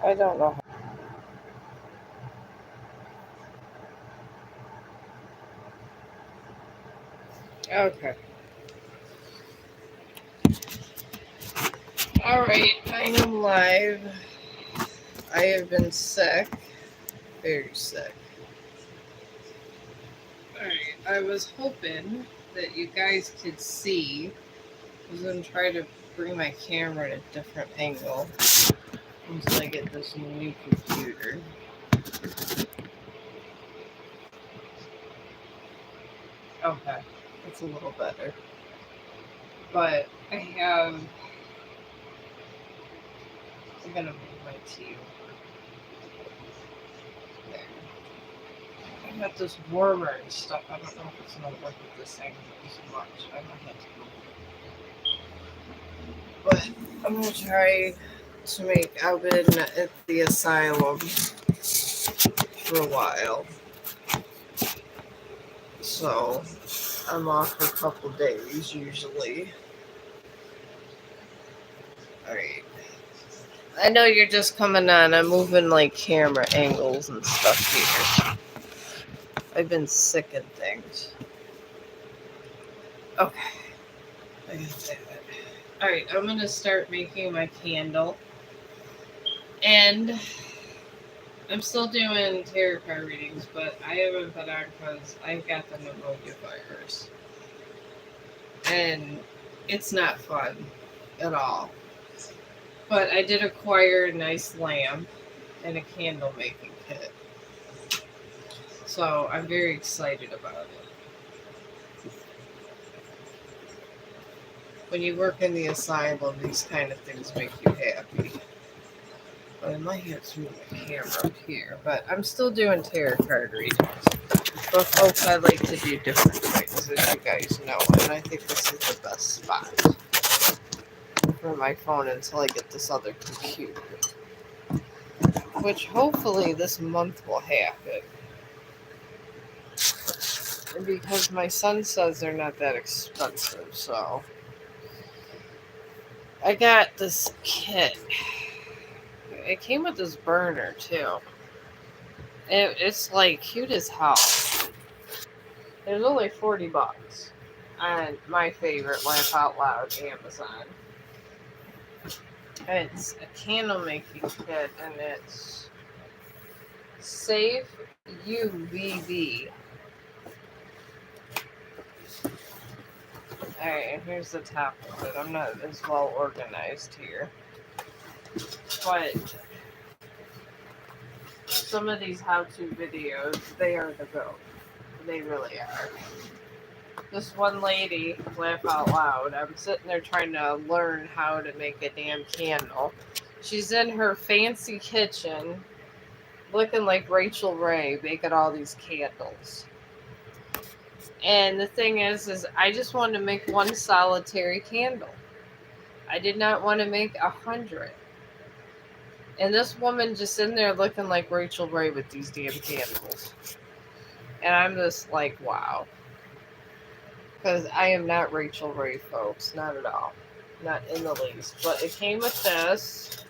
I don't know. Okay. Alright, I am live. I have been sick. Very sick. Alright, I was hoping that you guys could see. I was going to try to bring my camera at a different angle until I get this new computer. Okay, that's a little better. But I'm going to move my tea over there. I got this warmer and stuff. I don't know if it's going to work with this angle as much. I might have to move it. But I'm going to try to make. I've been at the asylum for a while. So I'm off for a couple days usually. Alright. I know you're just coming on. I'm moving like camera angles and stuff here. I've been sick and things. Okay. I got that. Alright, I'm going to start making my candle. And I'm still doing tarot card readings, but I haven't been on because I got the pneumonia virus. And it's not fun at all. But I did acquire a nice lamp and a candle making kit. So I'm very excited about it. When you work in the asylum, these kind of things make you happy. But I might have to move my camera up here. But I'm still doing tarot card readings. But folks, I like to do different things, as you guys know. And I think this is the best spot for my phone until I get this other computer. Which hopefully this month will happen. And because my son says they're not that expensive, so I got this kit. It came with this burner too. It's like cute as hell. It was only $40 on my favorite Laugh Out Loud Amazon. It's a candle making kit and it's Safe UVB. Alright, and here's the top of it. I'm not as well organized here. But some of these how-to videos, they are the GOAT. They really are. This one lady, Laugh Out Loud, I'm sitting there trying to learn how to make a damn candle. She's in her fancy kitchen, looking like Rachel Ray, making all these candles. And the thing is I just wanted to make one solitary candle. I did not want to make 100. And this woman just in there looking like Rachel Ray with these damn candles. And I'm just like, wow. Because I am not Rachel Ray, folks. Not at all. Not in the least. But it came with this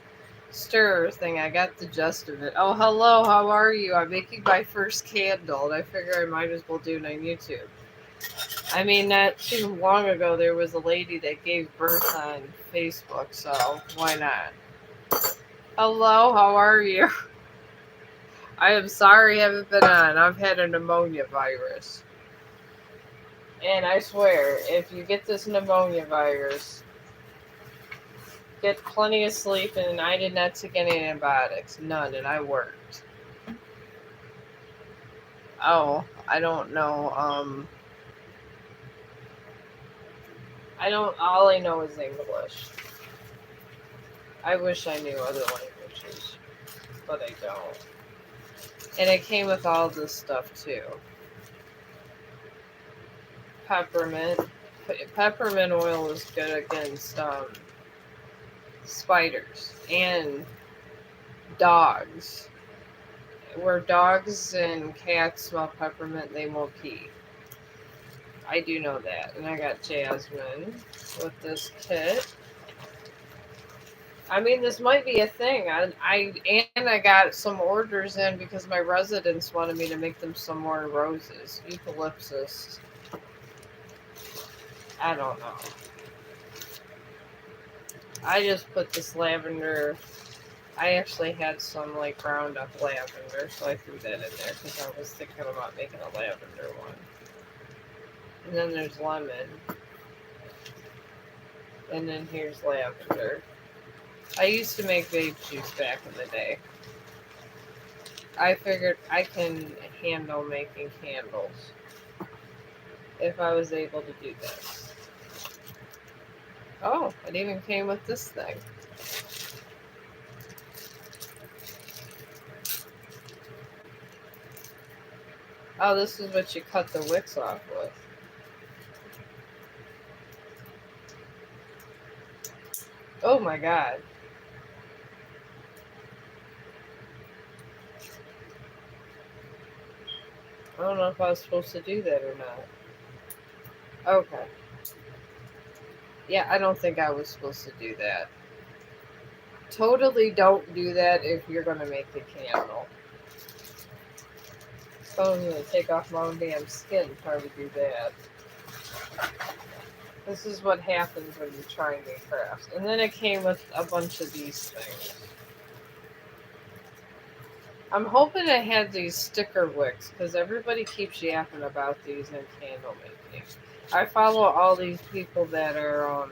stir thing. I got the gist of it. Oh, hello. How are you? I'm making my first candle. And I figure I might as well do it on YouTube. I mean, not too long ago, there was a lady that gave birth on Facebook. So why not? Hello. How are you? I am sorry I haven't been on. I've had a pneumonia virus. And I swear, if you get this pneumonia virus, get plenty of sleep, and I did not take any antibiotics. None, and I worked. Oh, I don't know. All I know is English. I wish I knew other languages, but I don't. And it came with all this stuff, too. Peppermint. Peppermint oil is good against, spiders and dogs. Where dogs and cats smell peppermint, they won't pee. I do know that. And I got jasmine with this kit. I mean, this might be a thing. I got some orders in because my residents wanted me to make them some more roses, eucalyptus. I don't know. I just put this lavender. I actually had some like ground up lavender, so I threw that in there because I was thinking about making a lavender one. And then there's lemon, and then here's lavender. I used to make vape juice back in the day. I figured I can handle making candles if I was able to do this. Oh, it even came with this thing. Oh, this is what you cut the wicks off with. Oh my god. I don't know if I was supposed to do that or not. Okay. Yeah, I don't think I was supposed to do that. Totally don't do that if you're going to make a candle. So I'm going to take off my own damn skin trying to do that. This is what happens when you try new crafts. And then it came with a bunch of these things. I'm hoping it had these sticker wicks because everybody keeps yapping about these in candle making. I follow all these people that are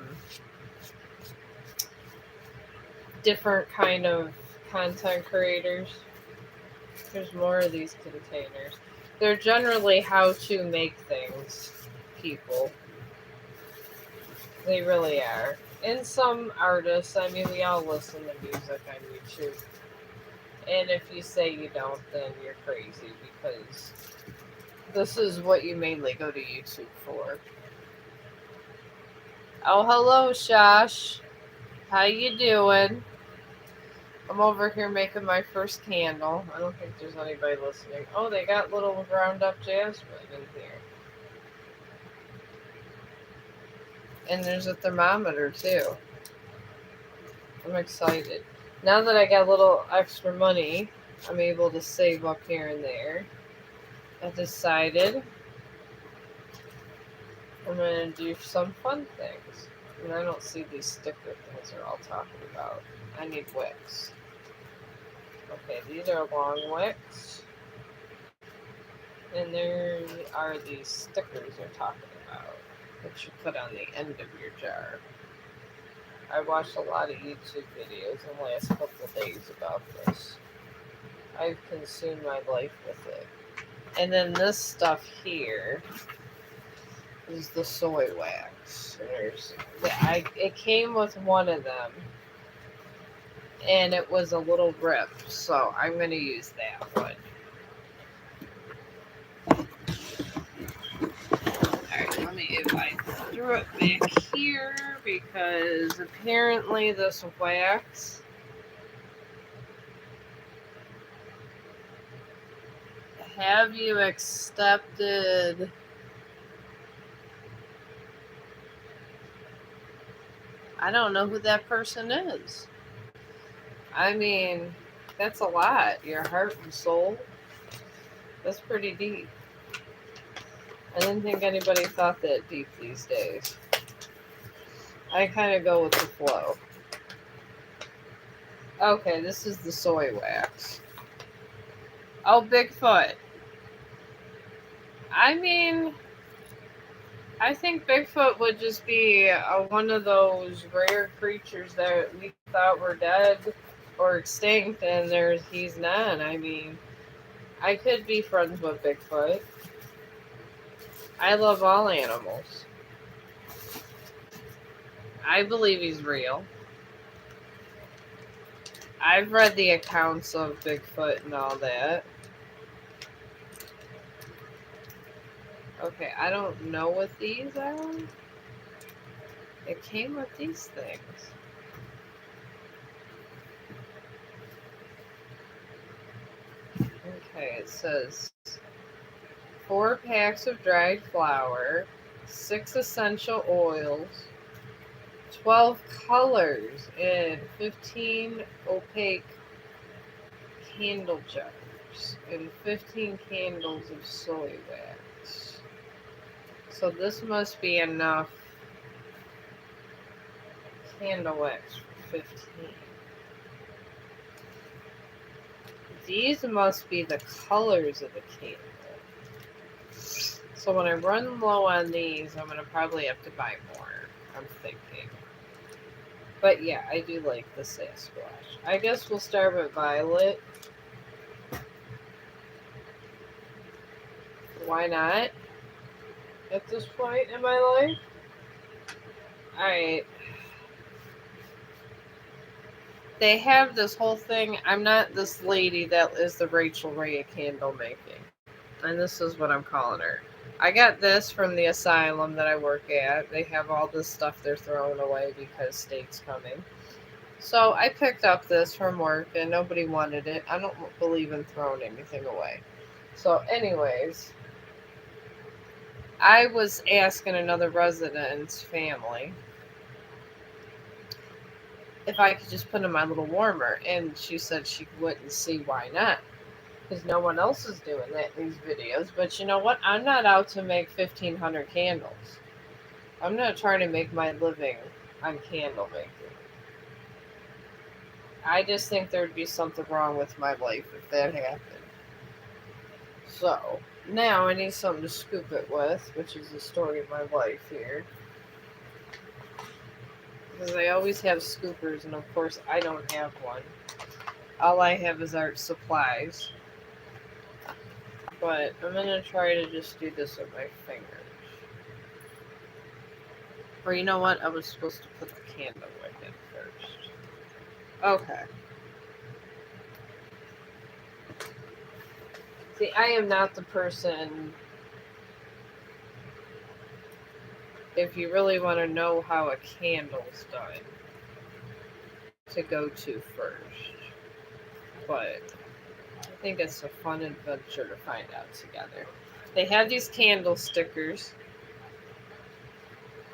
different kind of content creators. There's more of these containers. They're generally how to make things people. They really are. And some artists, I mean, we all listen to music on YouTube. And if you say you don't, then you're crazy because this is what you mainly go to YouTube for. Oh, hello, Shash. How you doing? I'm over here making my first candle. I don't think there's anybody listening. Oh, they got little ground up jasmine in here. And there's a thermometer too. I'm excited. Now that I got a little extra money, I'm able to save up here and there. I decided I'm going to do some fun things. And I don't see these sticker things they're all talking about. I need wicks. Okay, these are long wicks. And there are these stickers they're talking about that you put on the end of your jar. I watched a lot of YouTube videos in the last couple of days about this. I've consumed my life with it. And then this stuff here is the soy wax. It came with one of them, and it was a little rip, so I'm going to use that one. Alright, let me, if I threw it back here, because apparently this wax have you accepted I don't know who that person is. I mean, that's a lot. Your heart and soul. That's pretty deep. I didn't think anybody thought that deep these days. I kind of go with the flow. Okay, this is the soy wax. Oh, Bigfoot. I mean, I think Bigfoot would just be one of those rare creatures that we thought were dead or extinct, and he's not. I mean, I could be friends with Bigfoot. I love all animals. I believe he's real. I've read the accounts of Bigfoot and all that. Okay, I don't know what these are. It came with these things. Okay, it says 4 packs of dried flour, 6 essential oils, 12 colors and 15 opaque candle jars and 15 candles of soy wax. So this must be enough candle wax for 15. These must be the colors of the candle. So when I run low on these, I'm going to probably have to buy more, I'm thinking. But yeah, I do like the Sasquatch. I guess we'll start with violet. Why not? At this point in my life? Alright. They have this whole thing. I'm not this lady that is the Rachel Ray of candle making. And this is what I'm calling her. I got this from the asylum that I work at. They have all this stuff they're throwing away because state's coming. So I picked up this from work and nobody wanted it. I don't believe in throwing anything away. So anyways, I was asking another resident's family if I could just put in my little warmer, and she said she wouldn't see why not, because no one else is doing that in these videos. But you know what? I'm not out to make 1,500 candles. I'm not trying to make my living on candle making. I just think there'd be something wrong with my life if that happened. So, now I need something to scoop it with, which is the story of my life here. Because I always have scoopers, and of course I don't have one. All I have is art supplies. But I'm going to try to just do this with my fingers. Or you know what? I was supposed to put the candle wick in first. Okay. See, I am not the person, if you really want to know how a candle's done, to go to first. But I think it's a fun adventure to find out together. They have these candle stickers.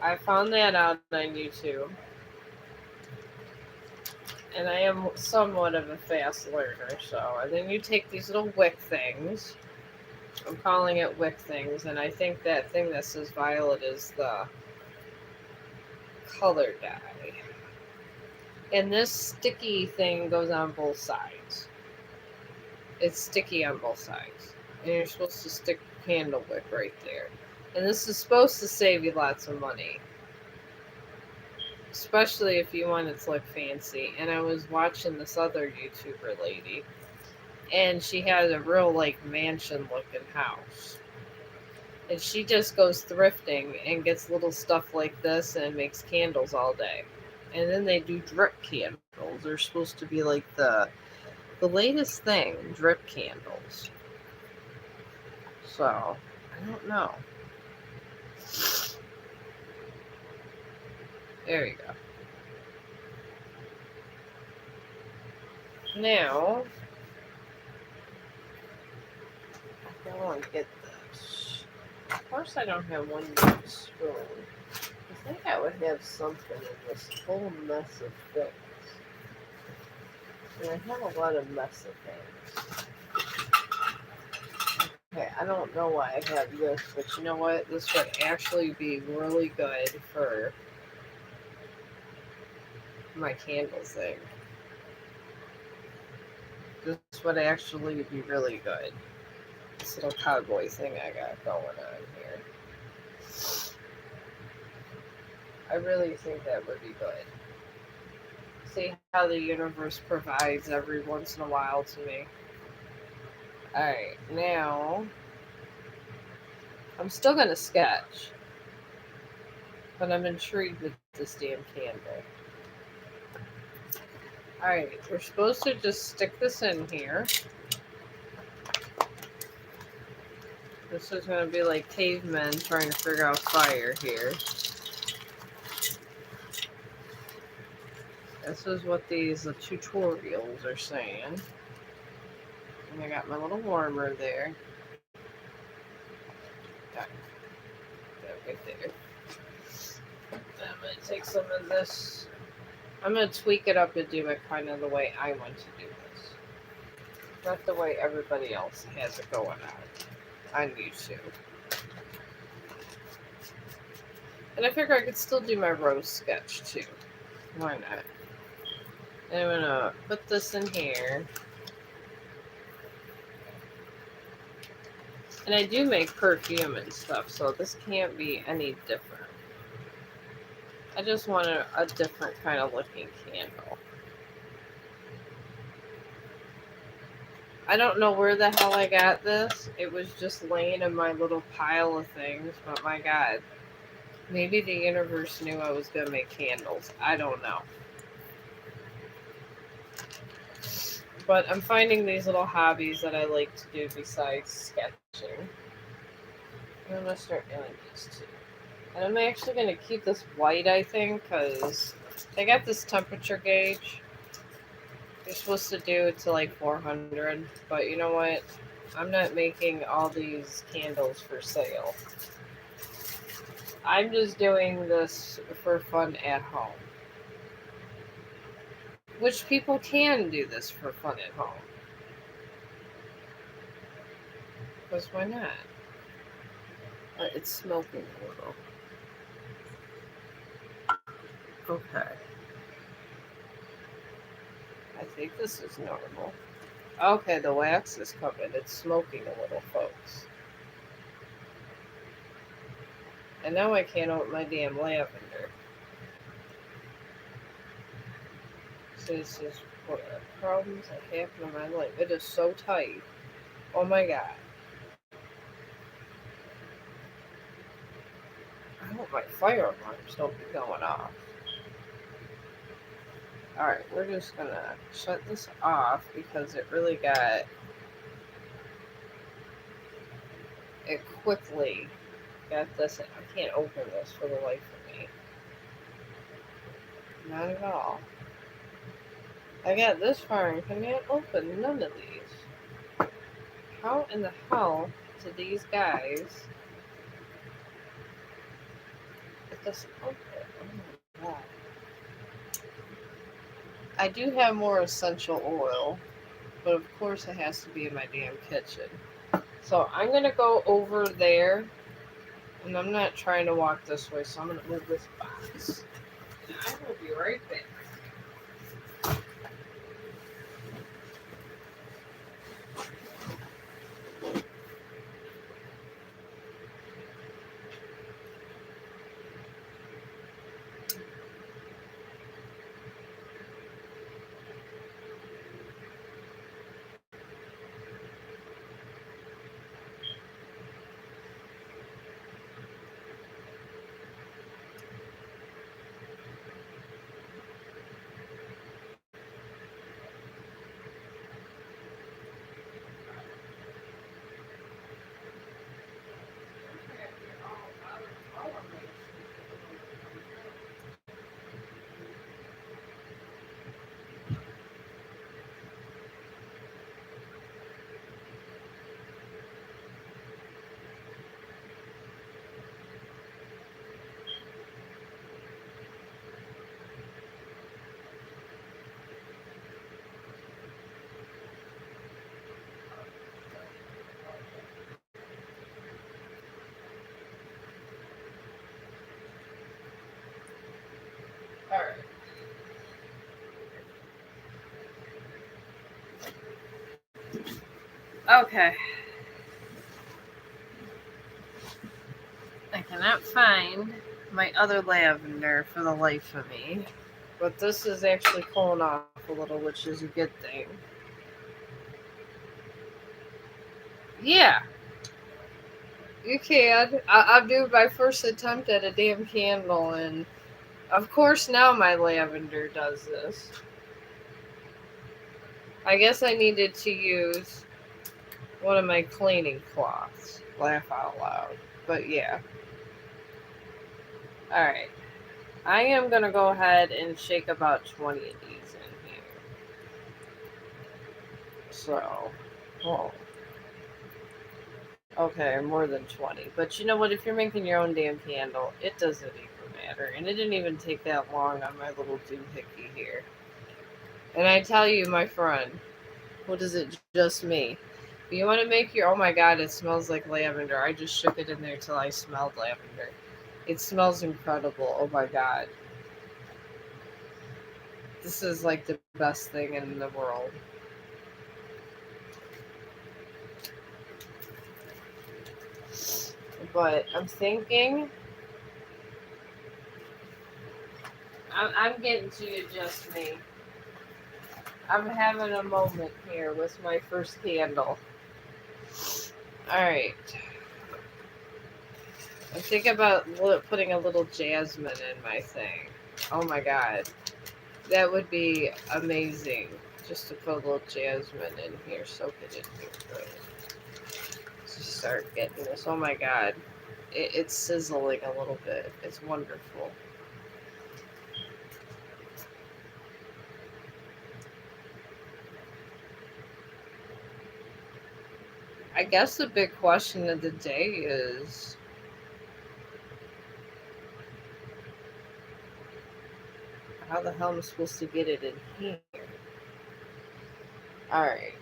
I found that out on YouTube. And I am somewhat of a fast learner, so. And then you take these little wick things. I'm calling it wick things, and I think that thing that says violet is the color dye. And this sticky thing goes on both sides. It's sticky on both sides. And you're supposed to stick candle wick right there. And this is supposed to save you lots of money. Especially if you want it to look fancy. And I was watching this other YouTuber lady. And she had a real, like, mansion-looking house. And she just goes thrifting and gets little stuff like this and makes candles all day. And then they do drip candles. They're supposed to be like the latest thing, drip candles. So, I don't know. There you go. Now, I want to get this. Of course I don't have one big spoon. I think I would have something in this whole mess of things. And I have a lot of mess of things. Okay, I don't know why I have this, but you know what? This would actually be really good for my candle thing. This would actually be really good. This little cowboy thing I got going on here. I really think that would be good. See how the universe provides every once in a while to me. Alright, now I'm still going to sketch, but I'm intrigued with this damn candle. Alright, we're supposed to just stick this in here. This is going to be like cavemen trying to figure out fire here. This is what these tutorials are saying. And I got my little warmer there. Got that right there. I'm going to take some of this. I'm going to tweak it up and do it kind of the way I want to do this. Not the way everybody else has it going on YouTube. And I figure I could still do my rose sketch too. Why not? And I'm going to put this in here. And I do make perfume and stuff, so this can't be any different. I just want a different kind of looking candle. I don't know where the hell I got this. It was just laying in my little pile of things, but my God. Maybe the universe knew I was going to make candles. I don't know. But I'm finding these little hobbies that I like to do besides sketching. I'm going to start doing these too. And I'm actually going to keep this white, I think, because I got this temperature gauge. You're supposed to do it to like 400, but you know what? I'm not making all these candles for sale. I'm just doing this for fun at home. Which people can do this for fun at home. Because why not? It's smoking a little. Okay. I think this is normal. Okay, the wax is coming. It's smoking a little, folks. And now I can't open my damn lavender. So this is what problems that happen in my life. It is so tight. Oh my God. I hope my fire alarms don't be going off. Alright, we're just gonna shut this off because it really got... It quickly got this. I can't open this for the life of me. Not at all. I got this far and cannot open none of these. How in the hell did these guys get this open? Oh my God. I do have more essential oil, but of course it has to be in my damn kitchen. So I'm going to go over there, and I'm not trying to walk this way, so I'm going to move this box. I will be right back. All right. Okay. I cannot find my other lavender for the life of me. But this is actually cooling off a little, which is a good thing. Yeah, you can. I'll do my first attempt at a damn candle, and of course now my lavender does this. I guess I needed to use one of my cleaning cloths. Laugh out loud. But yeah. Alright. I am going to go ahead and shake about 20 of these in here. So, whoa. Okay, more than 20. But you know what? If you're making your own damn candle, it doesn't even matter. water, and it didn't even take that long on my little doohickey here. And I tell you, my friend, what is it? Just me. If you want to make your, oh my god, it smells like lavender. I just shook it in there till I smelled lavender. It smells incredible. Oh my god. This is like the best thing in the world. But I'm thinking, I'm getting to you, just me. I'm having a moment here with my first candle. Alright. I think about putting a little jasmine in my thing. Oh my god. That would be amazing. Just to put a little jasmine in here. Soak it in here good. Just start getting this. Oh my god. It's sizzling a little bit. It's wonderful. I guess the big question of the day is, how the hell am I supposed to get it in here? Alright.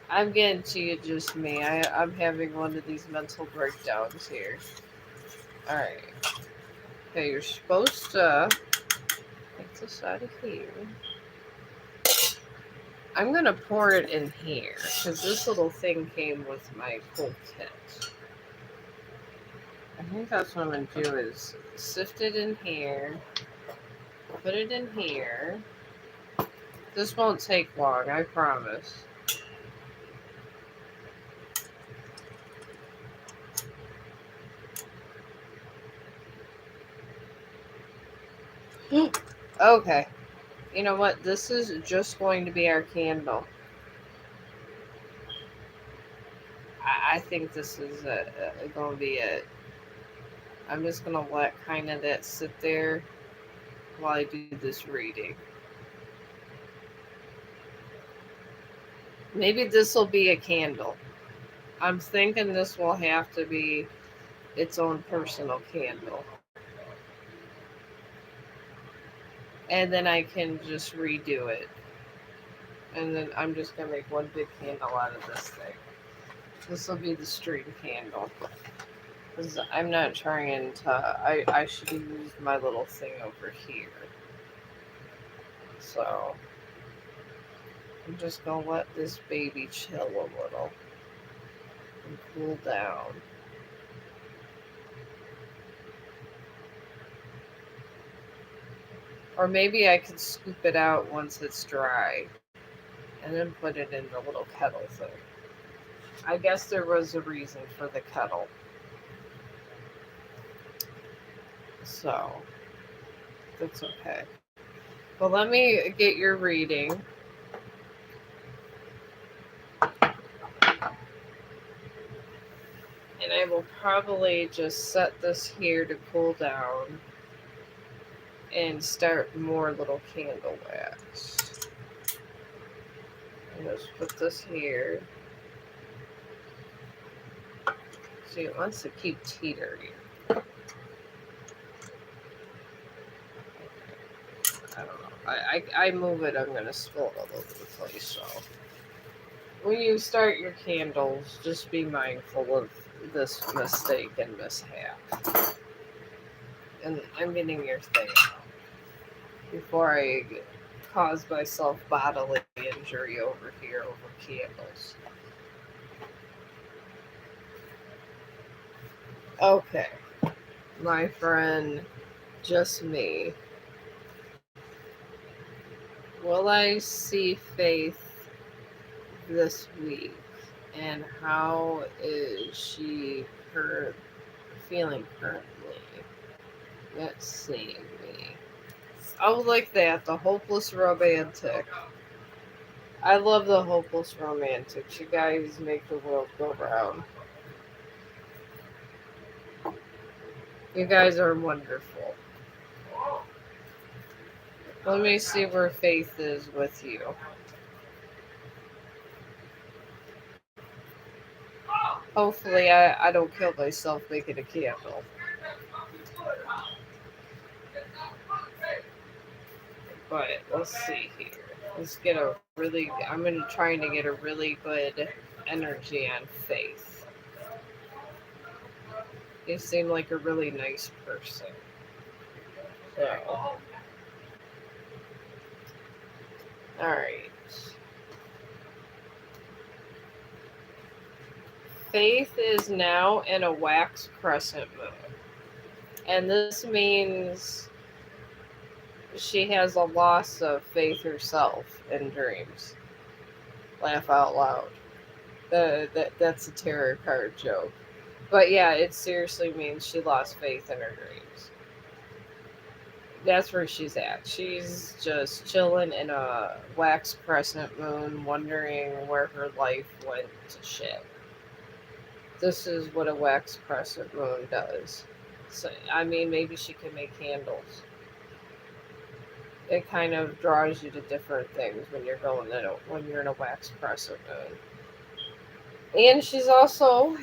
I'm getting to you, just me. I'm having one of these mental breakdowns here. Alright. Okay, you're supposed to take this out of here. I'm going to pour it in here, because this little thing came with my whole kit. I think that's what I'm going to do is sift it in here, put it in here. This won't take long, I promise. Okay. You know what? This is just going to be our candle. I think this is going to be it. I'm just going to let kind of that sit there while I do this reading. Maybe this will be a candle. I'm thinking this will have to be its own personal candle. And then I can just redo it. And then I'm just going to make one big candle out of this thing. This will be the string candle. Because I'm not trying to... I should have used my little thing over here. So... I'm just going to let this baby chill a little. And cool down. Or maybe I could scoop it out once it's dry. And then put it in the little kettle thing. I guess there was a reason for the kettle. So, that's okay. Well, let me get your reading. And I will probably just set this here to cool down. And start more little candle wax. And just put this here. See, it wants to keep teetering. I don't know. I move it, I'm going to spill it all over the place. So, when you start your candles, just be mindful of this mistake and mishap. And I'm getting your thing out before I cause myself bodily injury over here over candles. Okay, my friend, just me. Will I see Faith this week? And how is she feeling currently? Let's see me. Oh, like that, the hopeless romantic. I love the hopeless romantics. You guys make the world go round. You guys are wonderful. Let me see where Faith is with you. Hopefully I don't kill myself making a candle. But let's see here. Let's get a really. I'm gonna try to get a really good energy on Faith. You seem like a really nice person. So, all right. Faith is now in a wax crescent moon, and this means she has a loss of faith herself in dreams. Laugh out loud. That's a tarot card joke. But yeah, it seriously means she lost faith in her dreams. That's where she's at. She's just chilling in a wax crescent moon, wondering where her life went to shit. This is what a wax crescent moon does. So, I mean, maybe she can make candles. It kind of draws you to different things when you're when you're in a wax crescent moon. And she's also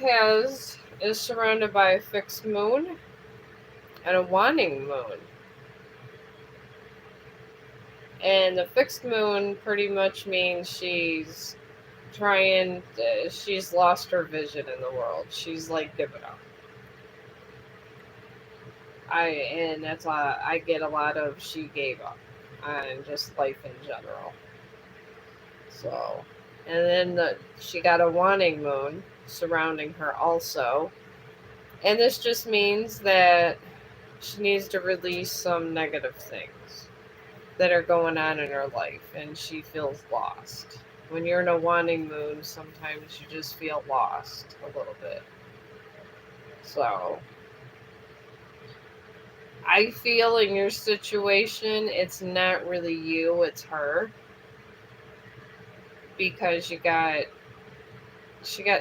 is surrounded by a fixed moon and a waning moon. And the fixed moon pretty much means she's lost her vision in the world. She's like given up. And that's why I get a lot of she gave up on just life in general. So, and then she got a waning moon surrounding her also. And this just means that she needs to release some negative things that are going on in her life, and she feels lost. When you're in a waning moon, sometimes you just feel lost a little bit. So, I feel in your situation, it's not really you, it's her. Because she got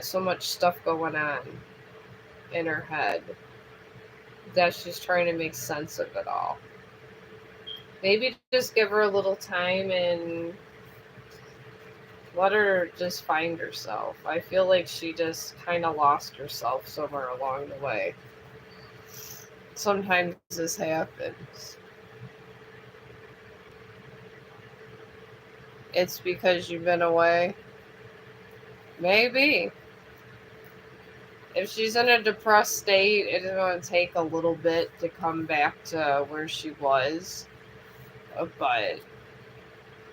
so much stuff going on in her head that she's trying to make sense of it all. Maybe just give her a little time and let her just find herself. I feel like she just kind of lost herself somewhere along the way. Sometimes this happens. It's because you've been away. Maybe. If she's in a depressed state, it's going to take a little bit to come back to where she was. But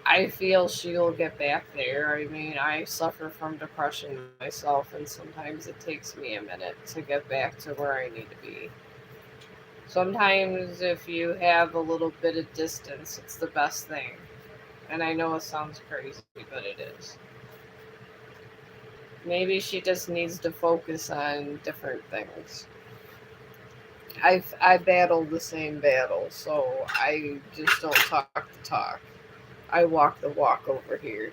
I feel she'll get back there. I mean, I suffer from depression myself, and sometimes it takes me a minute to get back to where I need to be. Sometimes, if you have a little bit of distance, it's the best thing. And I know it sounds crazy, but it is. Maybe she just needs to focus on different things. I battle the same battle, so I just don't talk the talk. I walk the walk over here.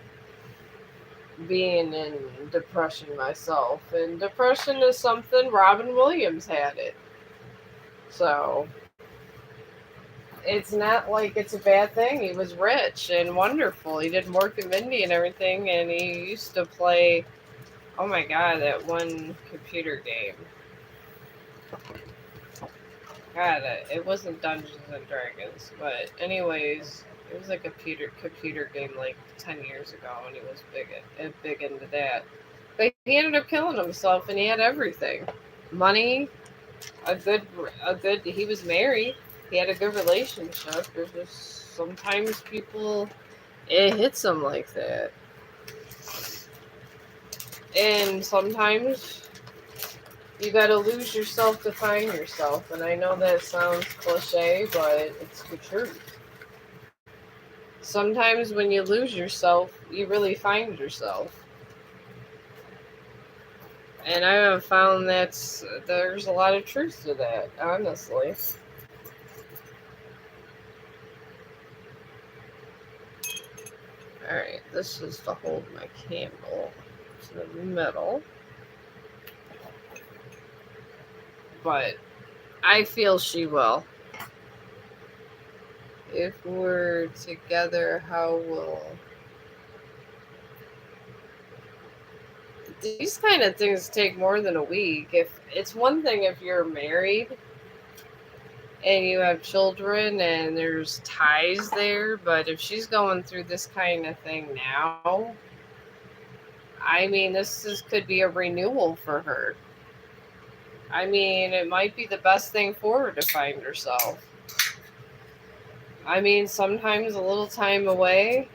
Being in depression myself, and depression is something Robin Williams had it. So it's not like it's a bad thing. He was rich and wonderful. He did Mork and Mindy and everything, and he used to play. Oh my god, that one computer game. God, it wasn't Dungeons and Dragons, but anyways, it was like a computer game like 10 years ago, and he was big into that. But he ended up killing himself, and he had everything, money, a good. He was married. He had a good relationship. There's just sometimes people, it hits them like that, and sometimes you gotta lose yourself to find yourself. And I know that sounds cliche, but it's the truth. Sometimes when you lose yourself, you really find yourself. And I have found that there's a lot of truth to that, honestly. Alright, this is to hold my candle to the middle. But I feel she will. If we're together, how will... These kind of things take more than a week. If it's one thing if you're married, and you have children and there's ties there, but if she's going through this kind of thing now, I mean, could be a renewal for her. I mean, it might be the best thing for her to find herself. I mean, sometimes a little time away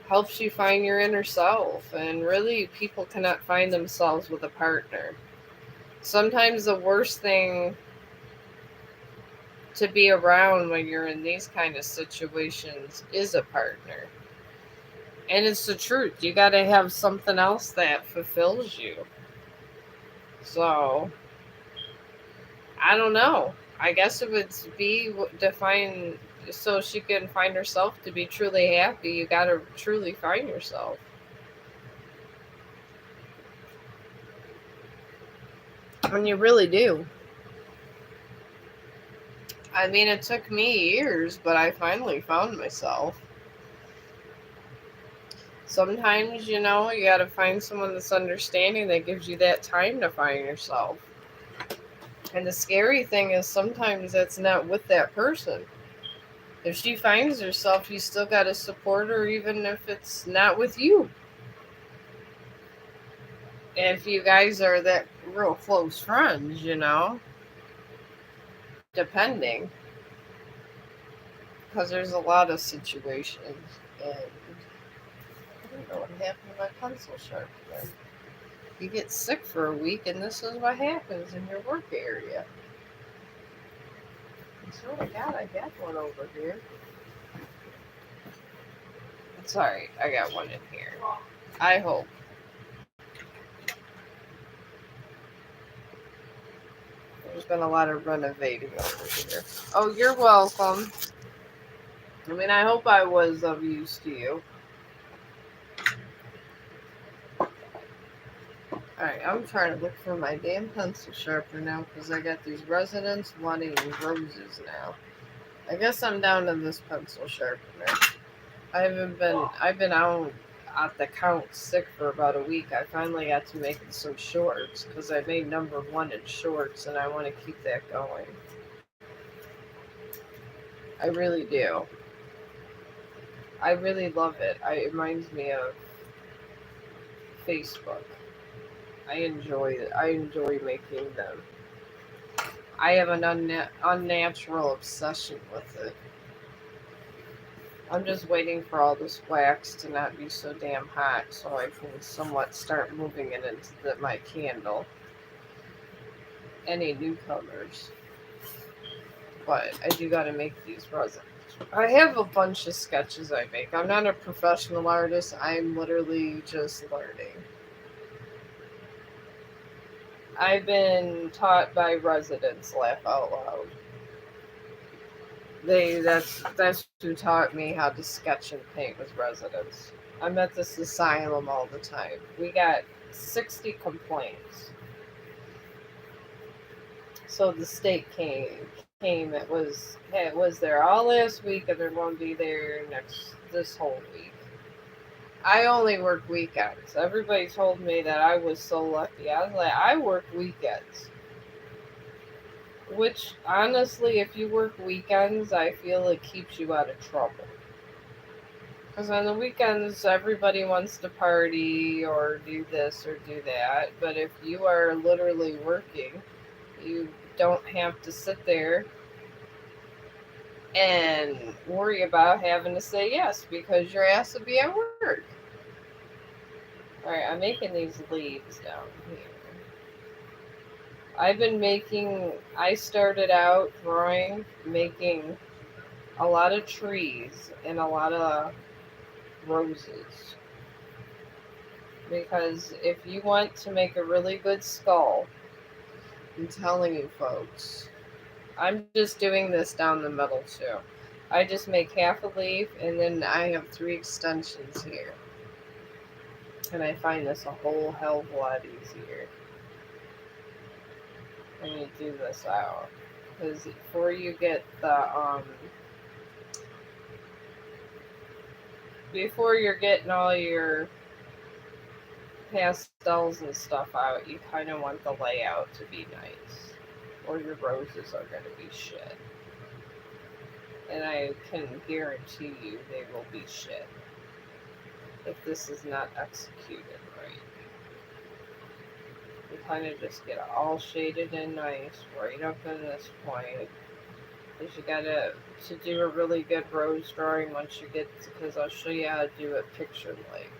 helps you find your inner self, and really, people cannot find themselves with a partner. Sometimes the worst thing to be around when you're in these kind of situations is a partner. And it's the truth. You got to have something else that fulfills you. So, I don't know. I guess it would be define so she can find herself to be truly happy. You got to truly find yourself. And you really do. I mean, it took me years, but I finally found myself. Sometimes, you got to find someone that's understanding that gives you that time to find yourself. And the scary thing is sometimes that's not with that person. If she finds herself, you still got to support her, even if it's not with you. And if you guys are that real close friends, depending, because there's a lot of situations. And I don't know what happened to my pencil sharpener. You get sick for a week, and this is what happens in your work area. I swear to God, I got one over here. Sorry, I got one in here. I hope. There's been a lot of renovating over here. Oh, you're welcome. I mean, I hope I was of use to you. Alright, I'm trying to look for my damn pencil sharpener now because I got these residents wanting roses now. I guess I'm down to this pencil sharpener. I've been out at the count sick for about a week. I finally got to making some shorts because I made #1 in shorts and I want to keep that going. I really do. I really love it. It reminds me of Facebook. I enjoy it. I enjoy making them. I have an unnatural obsession with it. I'm just waiting for all this wax to not be so damn hot so I can somewhat start moving it into my candle. Any newcomers. But I do gotta make these resins. I have a bunch of sketches I make. I'm not a professional artist. I'm literally just learning. I've been taught by residents, laugh out loud. That's who taught me how to sketch and paint with residents. I'm at this asylum all the time. We got 60 complaints. So the state came. It was there all last week, and they're going to be there this whole week. I only work weekends. Everybody told me that I was so lucky. I was like, I work weekends. Which, honestly, if you work weekends, I feel it keeps you out of trouble. Because on the weekends, everybody wants to party or do this or do that. But if you are literally working, you don't have to sit there and worry about having to say yes because your ass will be at work. Alright, I'm making these leaves down here. I started out making a lot of trees and a lot of roses. Because if you want to make a really good skull, I'm telling you folks, I'm just doing this down the middle too. I just make half a leaf and then I have 3 extensions here. And I find this a whole hell of a lot easier. And you do this out. Because before you get before you're getting all your pastels and stuff out, you kind of want the layout to be nice. or your roses are going to be shit. And I can guarantee you they will be shit if this is not executed right. You kind of just get it all shaded and nice right up to this point. Because you gotta, to do a really good rose drawing once you get, because I'll show you how to do it picture like.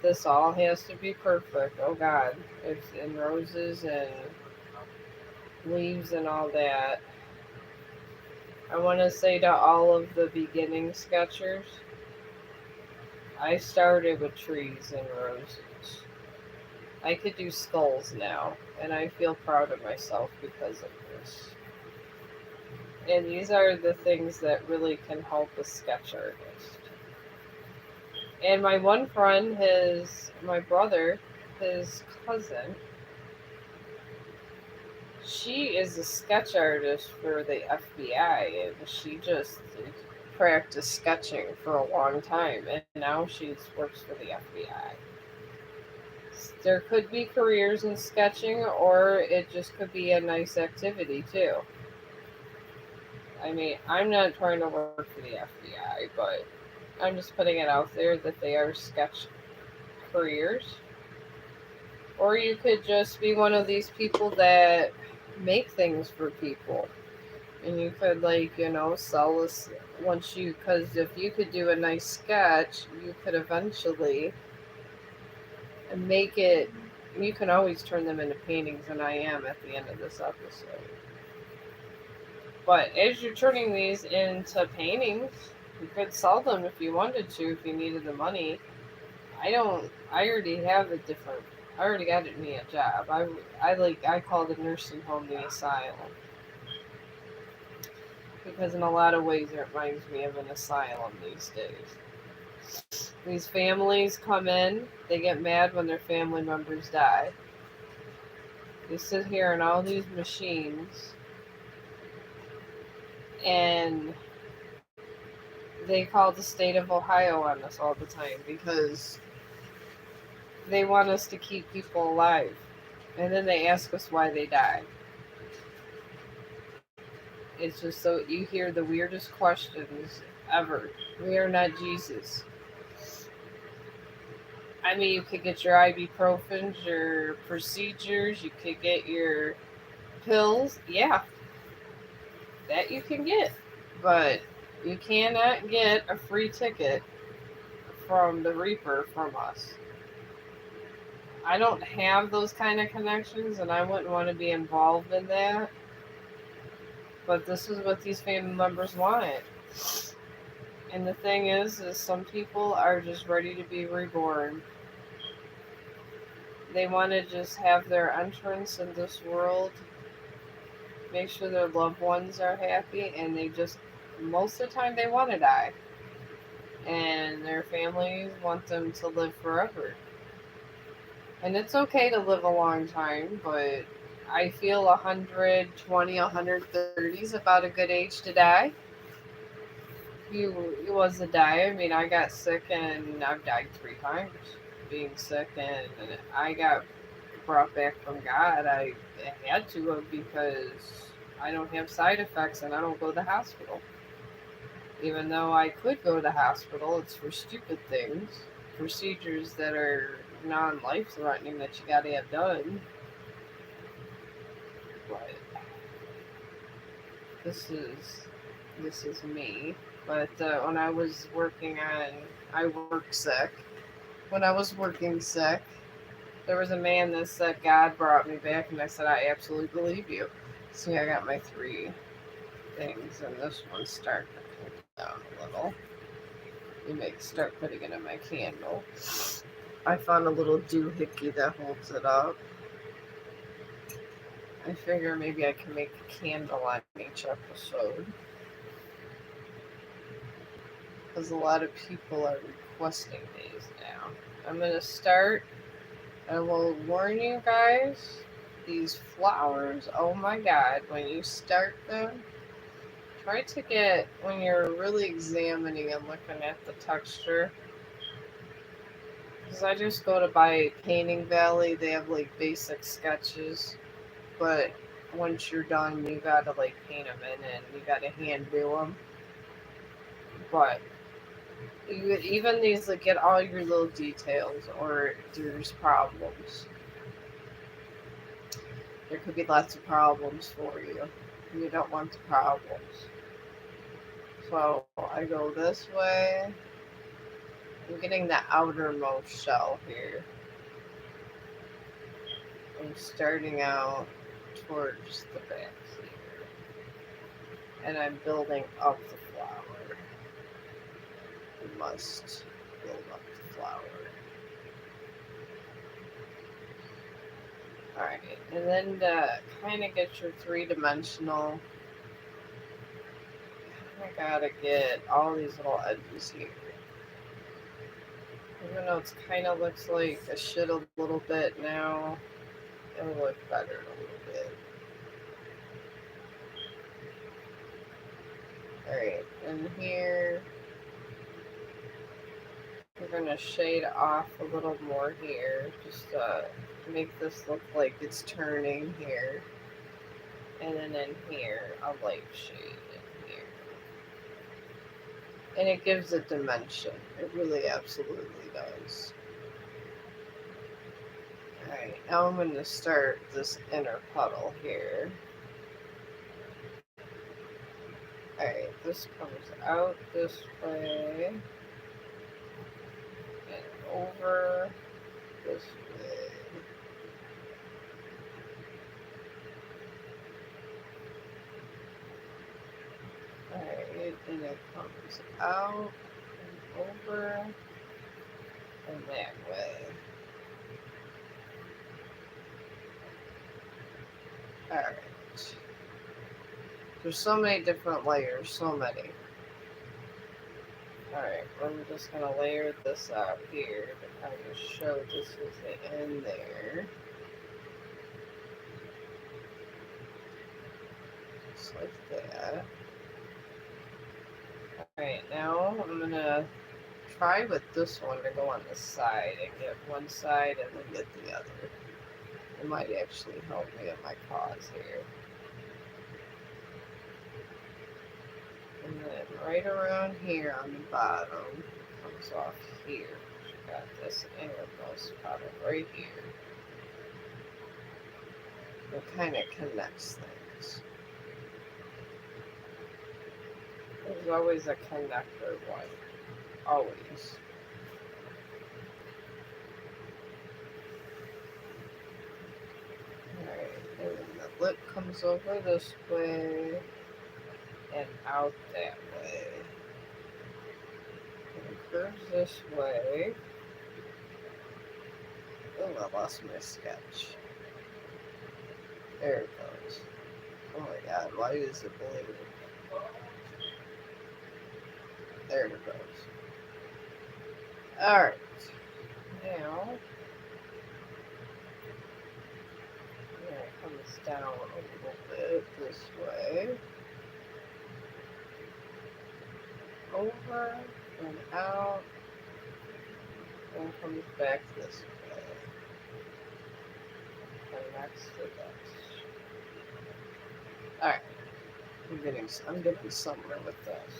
This all has to be perfect. Oh God. It's in roses and leaves and all that. I want to say to all of the beginning sketchers, I started with trees and roses. I could do skulls now, and I feel proud of myself because of this. And these are the things that really can help a sketch artist. And my one friend, my brother, his cousin, she is a sketch artist for the FBI, and she just practiced sketching for a long time, and now she works for the FBI. There could be careers in sketching, or it just could be a nice activity too. I mean, I'm not trying to work for the FBI, but I'm just putting it out there that they are sketch careers. Or you could just be one of these people that make things for people. And you could, like, sell this because if you could do a nice sketch, you could eventually make it, you can always turn them into paintings, and I am at the end of this episode. But as you're turning these into paintings, you could sell them if you wanted to, if you needed the money. I already have I already got me a job. I call the nursing home the asylum. Because in a lot of ways it reminds me of an asylum these days. These families come in, they get mad when their family members die. They sit here in all these machines and they call the state of Ohio on us all the time because they want us to keep people alive. And then they ask us why they die. It's just so you hear the weirdest questions ever. We are not Jesus. I mean, you could get your ibuprofens, your procedures, you could get your pills. Yeah, that you can get. But you cannot get a free ticket from the Reaper from us. I don't have those kind of connections, and I wouldn't want to be involved in that. But this is what these family members want. And the thing is some people are just ready to be reborn. They want to just have their entrance in this world, make sure their loved ones are happy, and most of the time, they want to die. And their families want them to live forever. And it's okay to live a long time, but I feel 120, 130 is about a good age to die. You was to die. I mean, I got sick and I've died 3 times being sick, and I got brought back from God. I had to because I don't have side effects and I don't go to the hospital. Even though I could go to the hospital, it's for stupid things, procedures that are non-life threatening that you gotta have done. But this is me. But when I was I work sick. When I was working sick, there was a man that said God brought me back, and I said I absolutely believe you. See, I got my 3 things, and this one's starting to cool down a little. Start putting it in my candle. I found a little doohickey that holds it up. I figure maybe I can make a candle on each episode. Because a lot of people are requesting these now. I'm going to start. I will warn you guys, these flowers, oh my God, when you start them, try to get, when you're really examining and looking at the texture, because I just go to buy Painting Valley, they have like basic sketches, but once you're done, you gotta like paint them in and you gotta hand do them. But even these like get all your little details, or there's problems. There could be lots of problems for you. You don't want the problems. So I go this way. I'm getting the outermost shell here. I'm starting out towards the back here. And I'm building up the flower. You must build up the flower. Alright, and then to kind of get your three-dimensional, I gotta get all these little edges here. Even though it kind of looks like a shit a little bit now, it'll look better in a little bit. Alright, and here, we're going to shade off a little more here, just to make this look like it's turning here. And then in here, a light shade in here. And it gives it dimension. It really absolutely does. Alright, now I'm going to start this inner puddle here. Alright, this comes out this way. And over this way. Alright, and it comes out and over and that way. Alright. There's so many different layers, so many. Alright, I'm just gonna layer this out here to kind of show this is the end there. Just like that. Alright, now I'm gonna try with this one to go on the side and get one side and then get the other. It might actually help me in my cause here. And then right around here on the bottom comes off here. Got this innermost bottom right here. It kind of connects things. There's always a connector one. Always. Alright, and then the lip comes over this way and out that way. And it curves this way. Oh, I lost my sketch. There it goes. Oh my god, why is it blue? There it goes. Alright. Now, it comes down a little bit this way. Over and out. And comes back this way. Connects to this. Alright. I'm getting somewhere with this.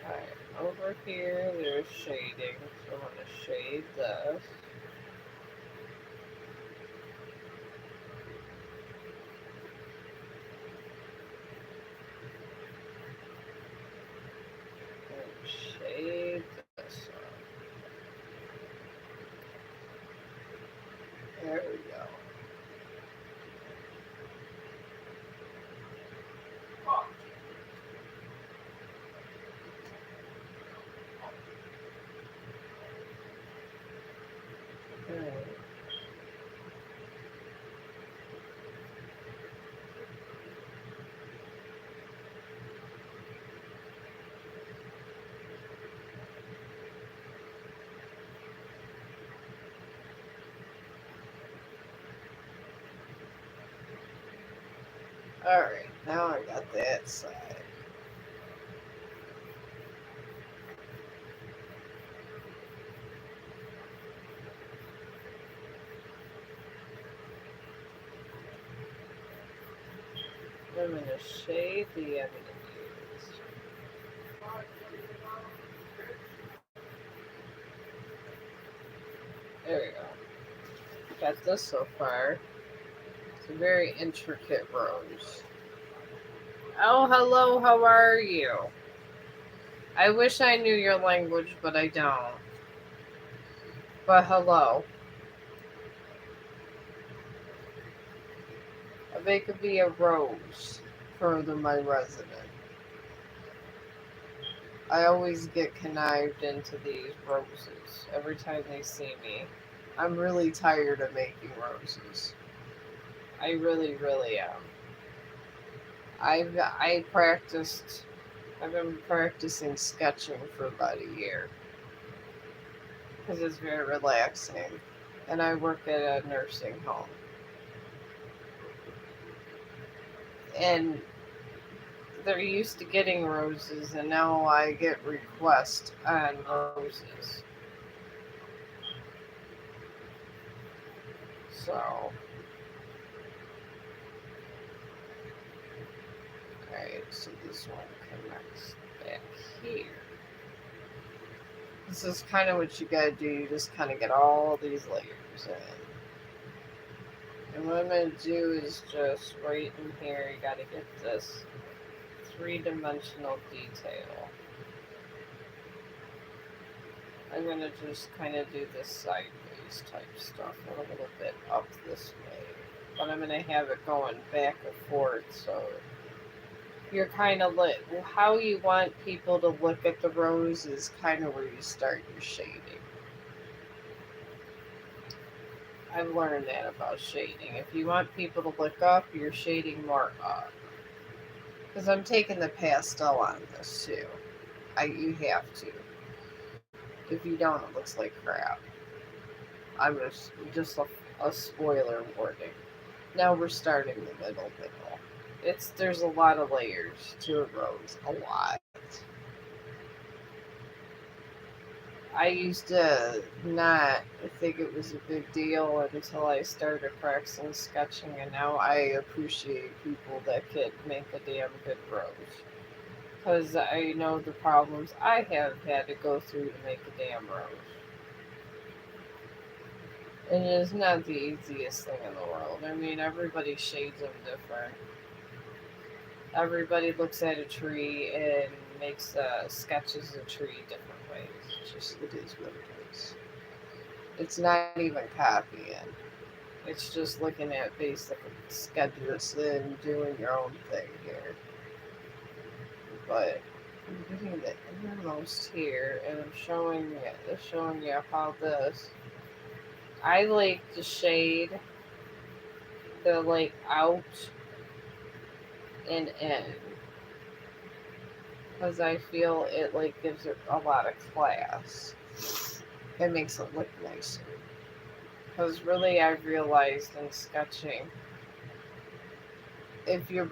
Alright, over here there's shading, so I'm going to shade this. And shade this up. There we go. Alright, now I got that side. I'm going to shade the end of these. There we go. Got this so far. It's a very intricate rose. Oh, hello, how are you? I wish I knew your language, but I don't. But hello. They could be a rose for my resident. I always get connived into these roses every time they see me. I'm really tired of making roses. I really, really am. I practiced. I've been practicing sketching for about a year because it's very relaxing, and I work at a nursing home, and they're used to getting roses, and now I get requests on roses. So, alright, so this one connects back here. This is kind of what you gotta do. You just kind of get all these layers in. And what I'm gonna do is just right in here, you gotta get this three-dimensional detail. I'm gonna just kind of do this sideways type stuff a little bit up this way. But I'm gonna have it going back and forth, so you're kind of like how you want people to look at the rose is kind of where you start your shading. I've learned that about shading. If you want people to look up, you're shading more up. Because I'm taking the pastel on this too. You have to. If you don't, it looks like crap. I'm just a spoiler warning. Now we're starting the middle. There's a lot of layers to a rose. A lot. I used to not think it was a big deal until I started practicing sketching, and now I appreciate people that can make a damn good rose. Because I know the problems I have had to go through to make a damn rose. And it is not the easiest thing in the world. I mean, everybody shades them different. Everybody looks at a tree and makes sketches of a tree different ways. It is what it is. It's not even copying. It's just looking at basic sketches and doing your own thing here. But I'm getting the innermost here, and I'm showing you how this. I like to shade the out and in because I feel it gives it a lot of class. It makes it look nicer. Because really, I've realized in sketching, if you're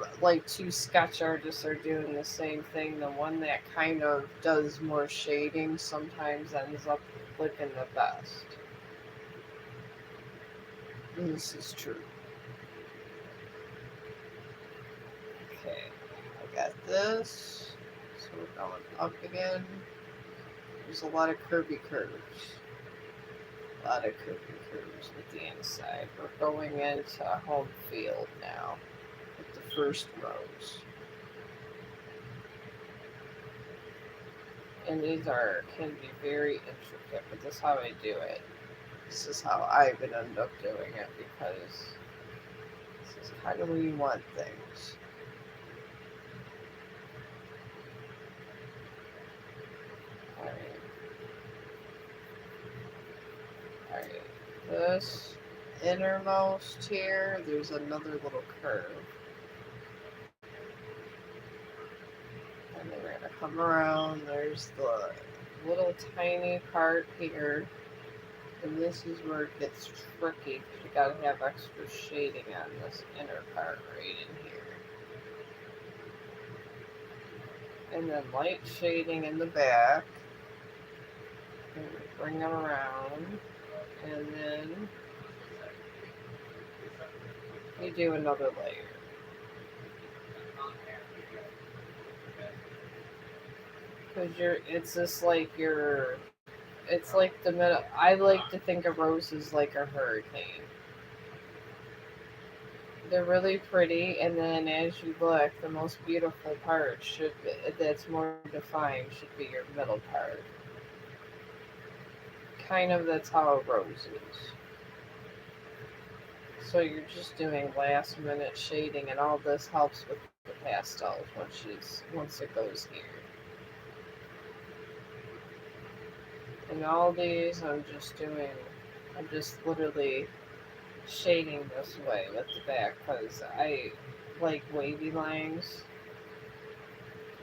two sketch artists are doing the same thing, the one that kind of does more shading sometimes ends up looking the best. And this is true. Okay, I got this. So we're going up again. There's a lot of curvy curves. A lot of curvy curves with the inside. We're going into home field now with the first rows. And these can be very intricate, but this is how I do it. This is how I've been ended up doing it because this is kind of where you want things. Alright, this innermost here, there's another little curve. And then we're going to come around, there's the little tiny part here. And this is where it gets tricky because you gotta have extra shading on this inner part right in here. And then light shading in the back. And bring them around. And then you do another layer. Because it's just like it's like the middle. I like to think of roses like a hurricane. They're really pretty, and then as you look, the most beautiful part that's more defined should be your middle part. Kind of that's how a rose is. So you're just doing last minute shading, and all this helps with the pastels once it goes here. And all these, I'm just literally shading this way with the back because I like wavy lines.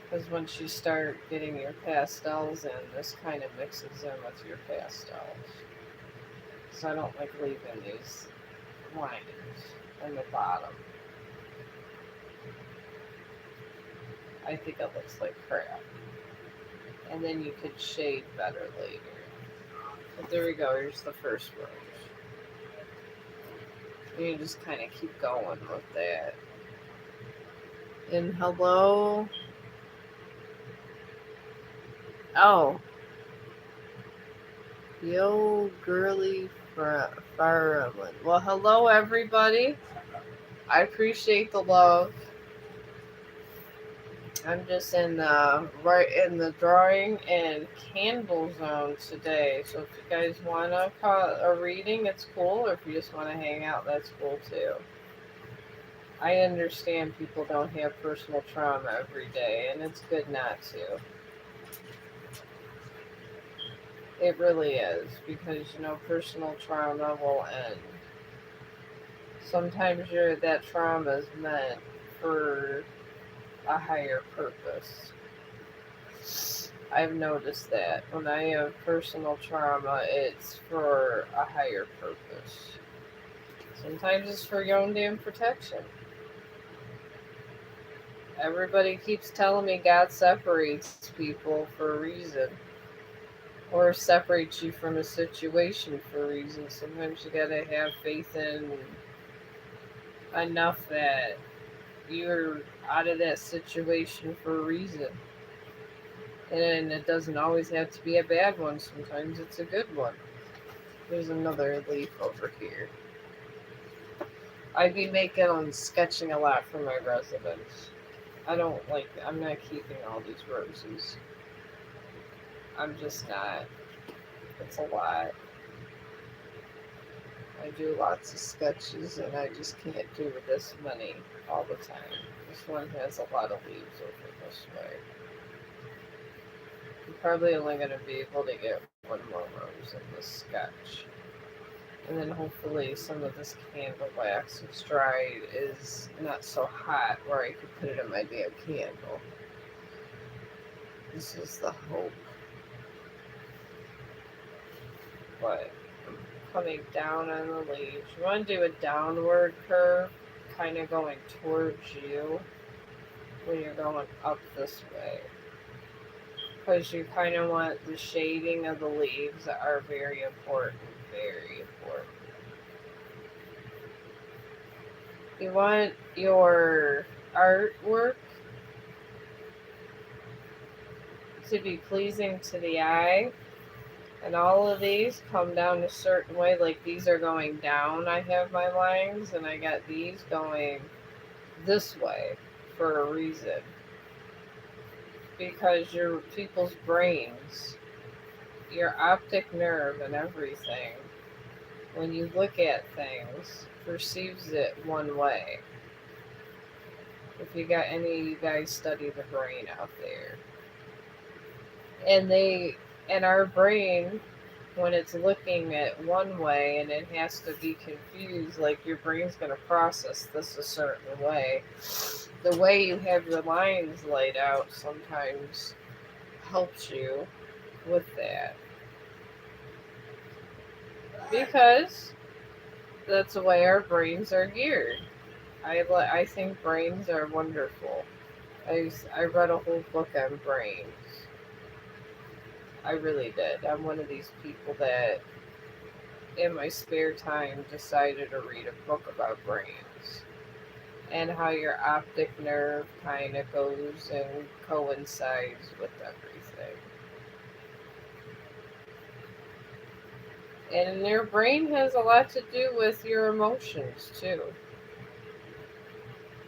Because once you start getting your pastels in, this kind of mixes in with your pastels. So I don't like leaving these lines in the bottom. I think it looks like crap. And then you could shade better later. But there we go, here's the first rose. And you just kind of keep going with that. And hello. Oh. Yo, girly fireman. Well, hello, everybody. I appreciate the love. I'm just right in the drawing and candle zone today. So if you guys want to call a reading, it's cool. Or if you just want to hang out, that's cool too. I understand people don't have personal trauma every day, and it's good not to. It really is, because personal trauma will end. Sometimes that trauma is meant for a higher purpose. I've noticed that when I have personal trauma, it's for a higher purpose. Sometimes it's for your own damn protection. Everybody keeps telling me God separates people for a reason, or separates you from a situation for a reason. Sometimes you gotta have faith in enough that you're out of that situation for a reason. And it doesn't always have to be a bad one. Sometimes it's a good one. There's another leaf over here. I'd be sketching a lot for my residents. I'm not keeping all these roses. I'm just not. It's a lot. I do lots of sketches, and I just can't do this many all the time. This one has a lot of leaves over this way. I'm probably only going to be able to get one more rose in this sketch. And then hopefully some of this candle wax that's dried is not so hot where I could put it in my damn candle. This is the hope. But I'm coming down on the leaves. You want to do a downward curve, kind of going towards you when you're going up this way. Because you kind of want the shading of the leaves that are very important. Very important. You want your artwork to be pleasing to the eye, and all of these come down a certain way. Like these are going down, I have my lines, and I got these going this way for a reason. Because your people's brains, your optic nerve and everything, when you look at things, perceives it one way. If you got any of you guys study the brain out there. And our brain, when it's looking at one way and it has to be confused, like your brain's going to process this a certain way. The way you have your lines laid out sometimes helps you with that. Because that's the way our brains are geared. I think brains are wonderful. I read a whole book on brains. I really did. I'm one of these people that in my spare time decided to read a book about brains. and how your optic nerve kind of goes and coincides with everything. And your brain has a lot to do with your emotions too.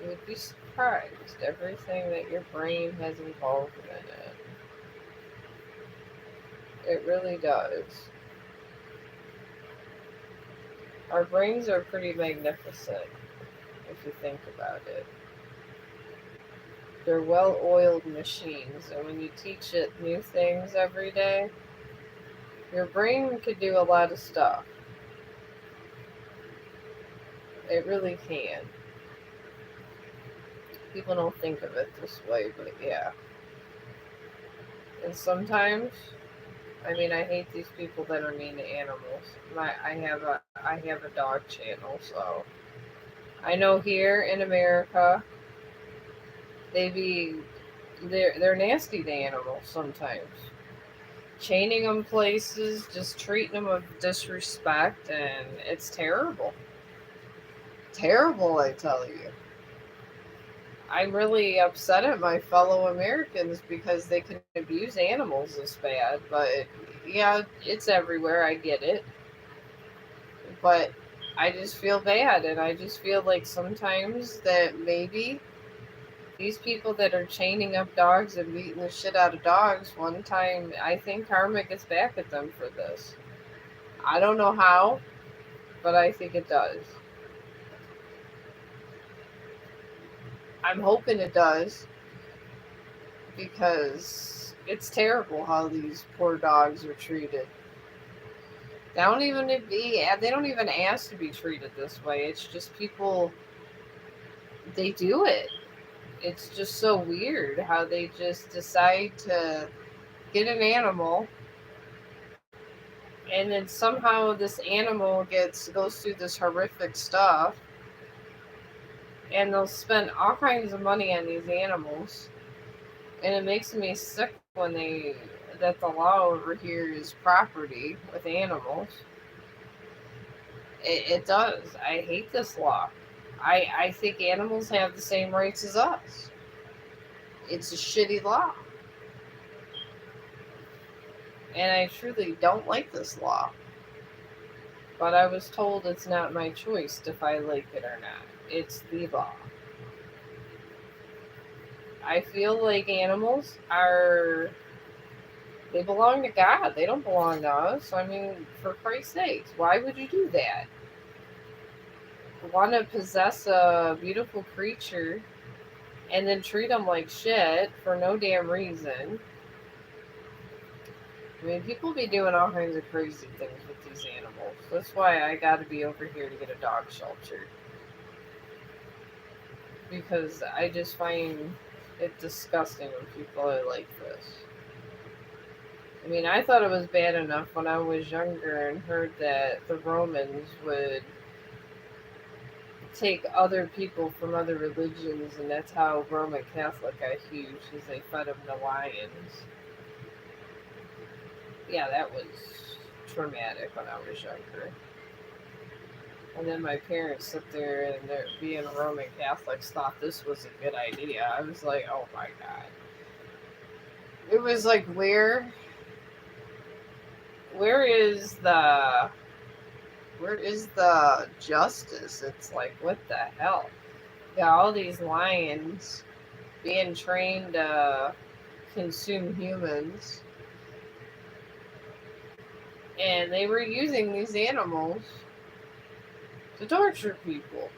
You would be surprised everything that your brain has involved in it. It really does. Our brains are pretty magnificent if you think about it. They're well oiled machines, and when you teach it new things every day, your brain could do a lot of stuff. It really can. People don't think of it this way, but yeah. And sometimes, I mean, I hate these people that are mean to animals. I have a dog channel, so I know here in America they be they're nasty to animals sometimes. Chaining them places, just treating them with disrespect, and it's terrible. Terrible, I tell you. I'm really upset at my fellow Americans because they can abuse animals this bad, but yeah, it's everywhere. I get it. But I just feel bad, and I just feel like sometimes that maybe these people that are chaining up dogs and beating the shit out of dogs, one time I think karma gets back at them for this. I don't know how, but I think it does. I'm hoping it does because it's terrible how these poor dogs are treated. They don't even ask to be treated this way. It's just people, they do it. It's just so weird how they just decide to get an animal, and then somehow this animal goes through this horrific stuff, and they'll spend all kinds of money on these animals, and it makes me sick when they that the law over here is property with animals. It does. I hate this law. I think animals have the same rights as us. It's a shitty law. And I truly don't like this law. But I was told it's not my choice if I like it or not. It's the law. I feel like animals they belong to God. They don't belong to us. I mean, for Christ's sakes, why would you do that? Want to possess a beautiful creature and then treat them like shit for no damn reason. I mean, people be doing all kinds of crazy things with these animals. That's why I gotta be over here to get a dog shelter. Because I just find it disgusting when people are like this. I mean, I thought it was bad enough when I was younger and heard that the Romans would take other people from other religions, and that's how Roman Catholic got huge, is they fed them to lions. Yeah, that was traumatic when I was younger. And then my parents sit there and they're being Roman Catholics thought this was a good idea. I was like, oh my god. It was like where is the justice? It's like, what the hell? Got all these lions being trained to consume humans, and they were using these animals to torture people.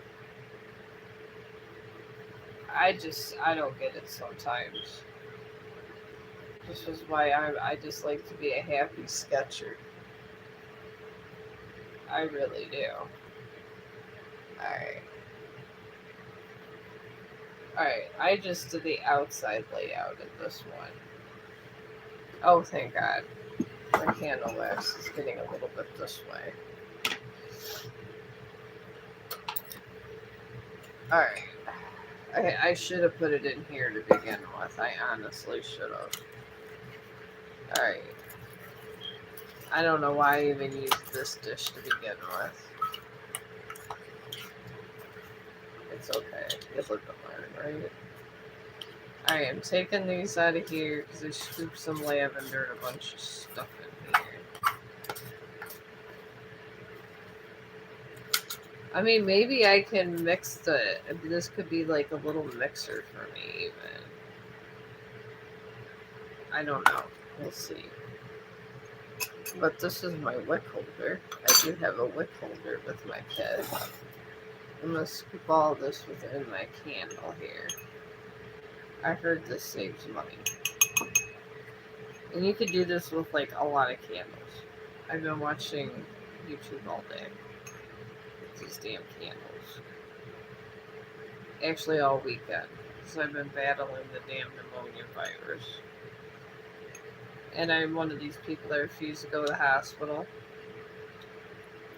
I don't get it sometimes. This is why I just like to be a happy sketcher. I really do. Alright. Alright, I just did the outside layout in this one. Oh, thank God. My candle wax is getting a little bit this way. Alright. I should have put it in here to begin with. I honestly should have. Alright. I don't know why I even used this dish to begin with. It's okay. You live and learn, right? I am taking these out of here because I scooped some lavender and a bunch of stuff in here. I mean, maybe I can mix this could be like a little mixer for me, even. I don't know. We'll see. But this is my wick holder. I do have a wick holder with my kit. I'm going to scoop all this within my candle here. I heard this saves money. And you could do this with like a lot of candles. I've been watching YouTube all day with these damn candles. Actually, all weekend. Because I've been battling the damn pneumonia virus. And I'm one of these people that refuse to go to the hospital.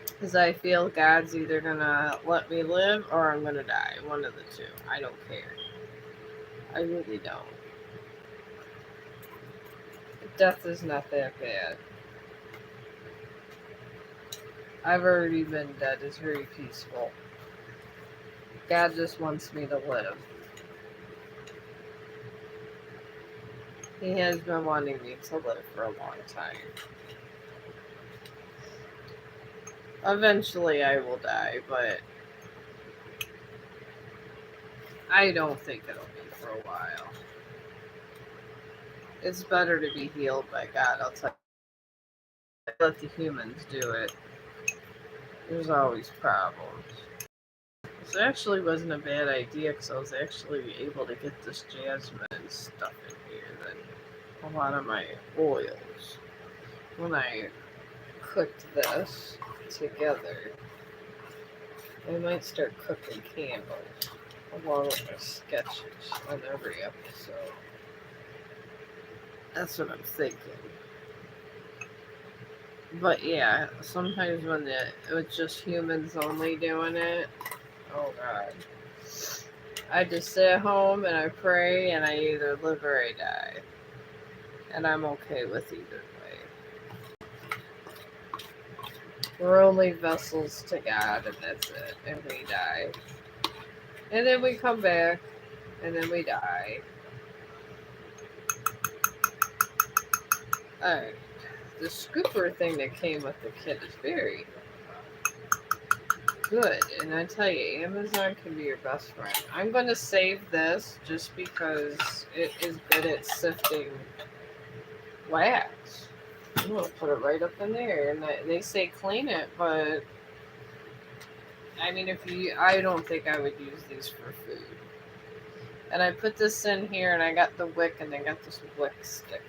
Because I feel God's either going to let me live or I'm going to die. One of the two. I don't care. I really don't. Death is not that bad. I've already been dead. It's very peaceful. God just wants me to live. He has been wanting me to live for a long time. Eventually I will die, but I don't think it'll be for a while. It's better to be healed by God, I'll tell you. Let the humans do it. There's always problems. This actually wasn't a bad idea because I was actually able to get this jasmine stuff in here than a lot of my oils. When I cooked this together, I might start cooking candles along with my sketches on every episode. That's what I'm thinking. But yeah, sometimes when it's just humans only doing it, oh god. I just sit at home and I pray and I either live or I die. And I'm okay with either way. We're only vessels to God and that's it. And we die. And then we come back. And then we die. Alright. The scooper thing that came with the kit is very good. And I tell you, Amazon can be your best friend. I'm going to save this just because it is good at sifting wax. I'm going to put it right up in there. And they say clean it, but I mean, I don't think I would use these for food. And I put this in here and I got the wick and I got this wick sticker.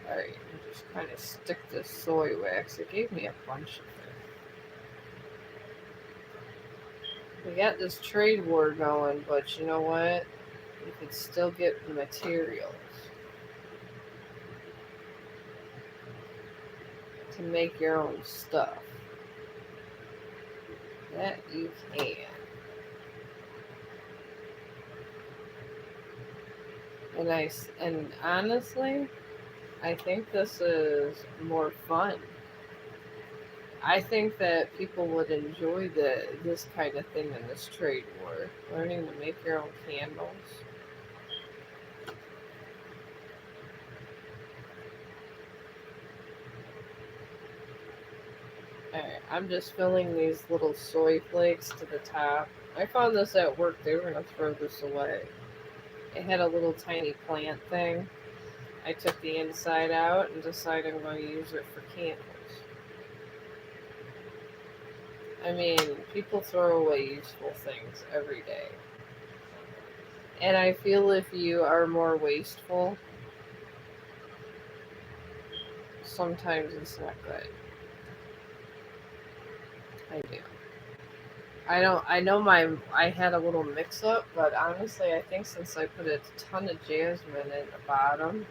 Alright, just kind of stick this soy wax. It gave me a bunch of it. We got this trade war going, but you know what? You could still get the materials to make your own stuff. That you can. And honestly, I think this is more fun. I think that people would enjoy this kind of thing in this trade war. Learning to make your own candles. Alright, I'm just filling these little soy flakes to the top. I found this at work. They were going to throw this away. It had a little tiny plant thing. I took the inside out and decided I'm going to use it for candles. I mean, people throw away useful things every day. And I feel if you are more wasteful, sometimes it's not good. I do. I know I had a little mix up, but honestly I think since I put a ton of jasmine in the bottom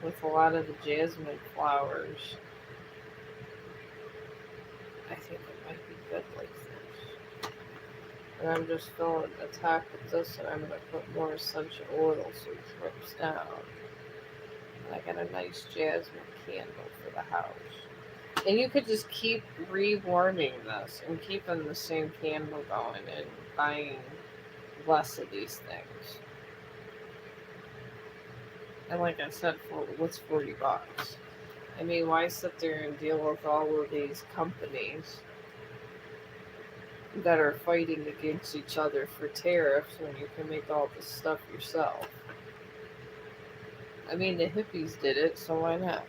with a lot of the jasmine flowers, I think it might be good like this. And I'm just filling the top with this and I'm going to put more essential oil so it drips down. And I got a nice jasmine candle for the house. And you could just keep rewarming this and keeping the same candle going and buying less of these things. And like I said, what's $40? I mean, why sit there and deal with all of these companies that are fighting against each other for tariffs when you can make all this stuff yourself? I mean, the hippies did it, so why not?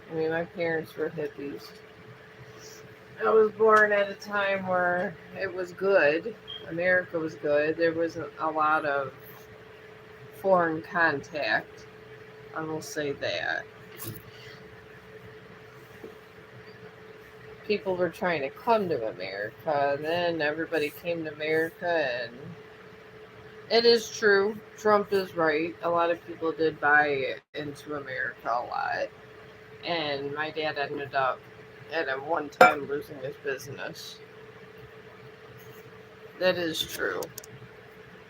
I mean, my parents were hippies. I was born at a time where it was good. America was good. There wasn't a lot of foreign contact. I will say that. People were trying to come to America, and then everybody came to America, and it is true. Trump is right. A lot of people did buy into America a lot. And my dad ended up at a one time losing his business. That is true.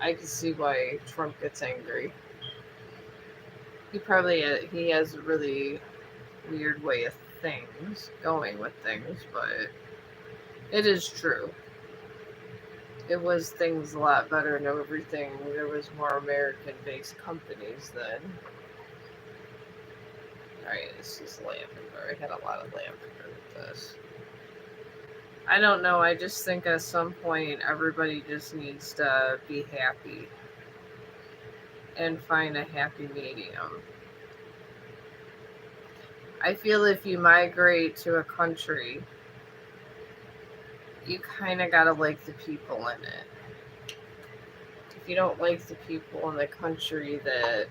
I can see why Trump gets angry. He has a really weird way of going with things, but it is true. It was things a lot better and everything. There was more American-based companies then. Alright, this is lavender. I had a lot of lavender with this. I don't know. I just think at some point everybody just needs to be happy and find a happy medium. I feel if you migrate to a country, you kind of gotta like the people in it. If you don't like the people in the country that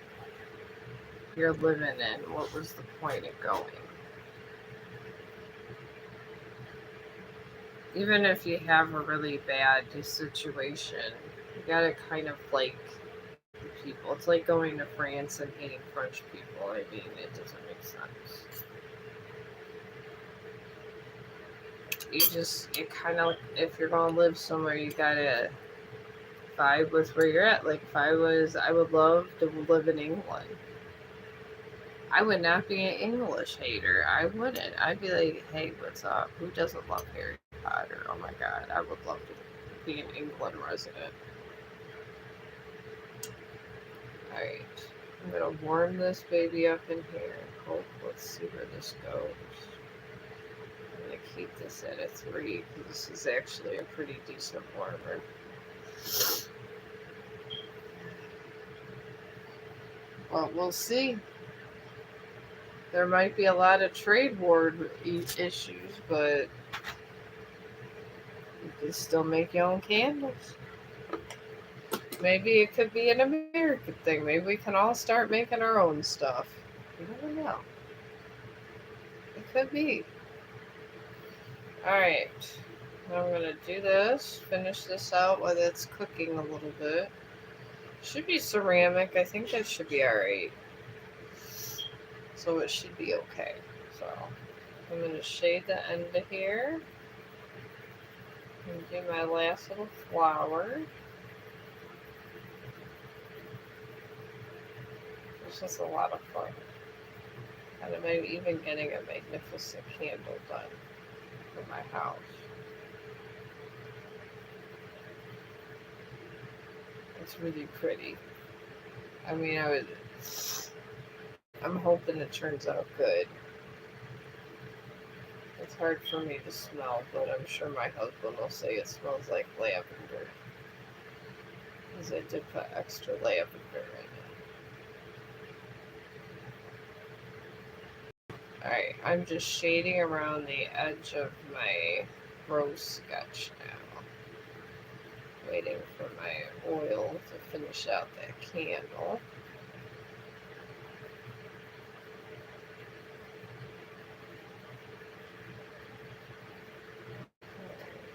you're living in, what was the point of going? Even if you have a really bad situation, you gotta kind of like the people. It's like going to France and hating French people. I mean, it doesn't make sense. You kind of, if you're gonna live somewhere, you gotta vibe with where you're at. Like, I would love to live in England. I would not be an English hater. I wouldn't. I'd be like, hey, what's up? Who doesn't love Harry Potter? Oh my god, I would love to be an England resident. Alright, I'm gonna warm this baby up in here. Let's see where this goes. I'm gonna keep this at a 3 because this is actually a pretty decent warmer. Well, we'll see. There might be a lot of trade war issues, but you can still make your own candles. Maybe it could be an American thing. Maybe we can all start making our own stuff. You never know. It could be. Alright. Now I'm going to do this. Finish this out while it's cooking a little bit. Should be ceramic. I think that should be alright. So it should be okay. So I'm going to shade the end of here. And do my last little flower. It's just a lot of fun. And I'm even getting a magnificent candle done for my house. It's really pretty. I mean, I'm hoping it turns out good. It's hard for me to smell, but I'm sure my husband will say it smells like lavender. Because I did put extra lavender in it. Alright, I'm just shading around the edge of my rose sketch now. Waiting for my oil to finish out that candle.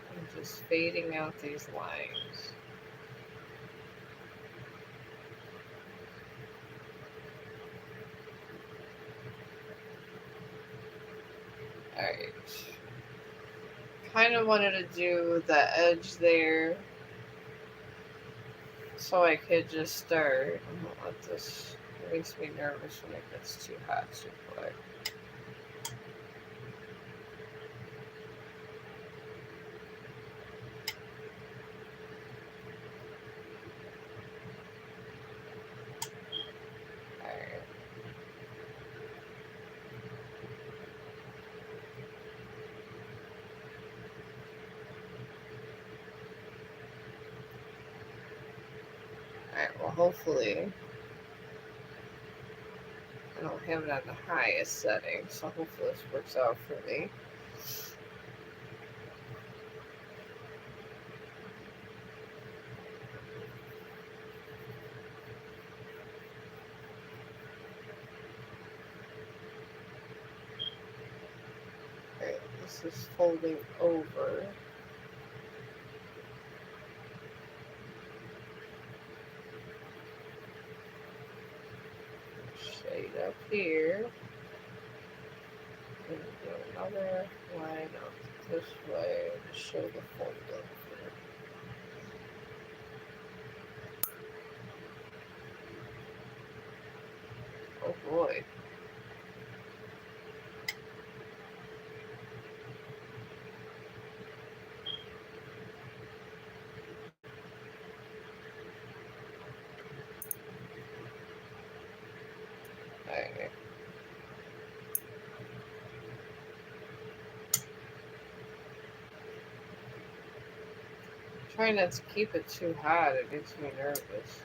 I'm just fading out these lines. Alright. Kind of wanted to do the edge there so I could just start. I'm gonna let this, it makes me nervous when it gets too hot too quick. hopefully I don't have it on the highest setting, so hopefully this works out for me. Alright, this is folding over. Shade up here. And do another line up this way to show the fold over. Oh boy. Alright. Try not to keep it too hot, it makes me nervous.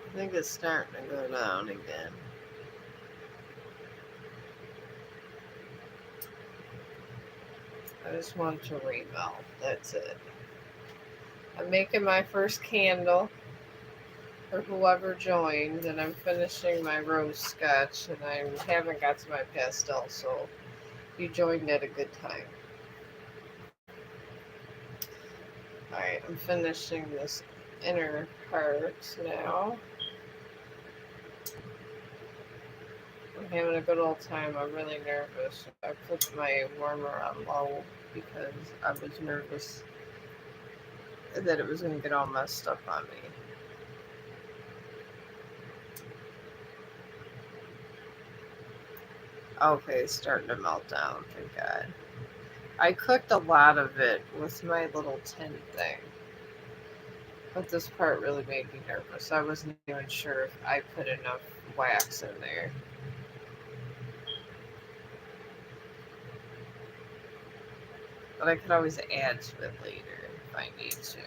I think it's starting to go down again. I just want to remelt. That's it. I'm making my first candle for whoever joined, and I'm finishing my rose sketch, and I haven't got to my pastel, so you joined at a good time. Alright, I'm finishing this inner part now. I'm having a good old time. I'm really nervous. I put my warmer on low because I was nervous that it was going to get all messed up on me. Okay, it's starting to melt down, thank God. I cooked a lot of it with my little tin thing. But this part really made me nervous. I wasn't even sure if I put enough wax in there. But I could always add to it later if I need to.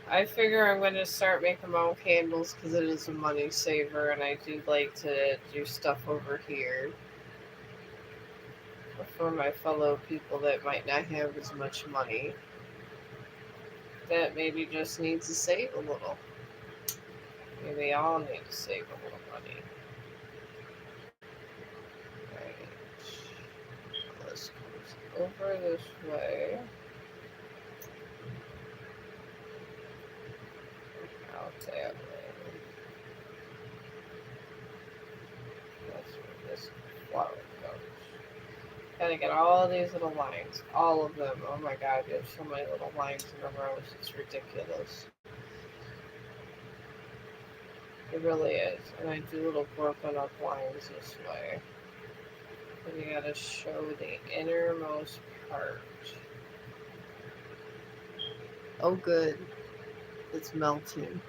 I figure I'm going to start making my own candles because it is a money saver, and I do like to do stuff over here for my fellow people that might not have as much money, that maybe just needs to save a little. Maybe we all need to save a little money. Right. This goes over this way. Out that way. That's where this flower goes. Gotta get all these little lines. All of them. Oh my god, there's so many little lines in a row. It's ridiculous. It really is. And I do little broken up lines this way. And you gotta show the innermost part. Oh good. It's melting.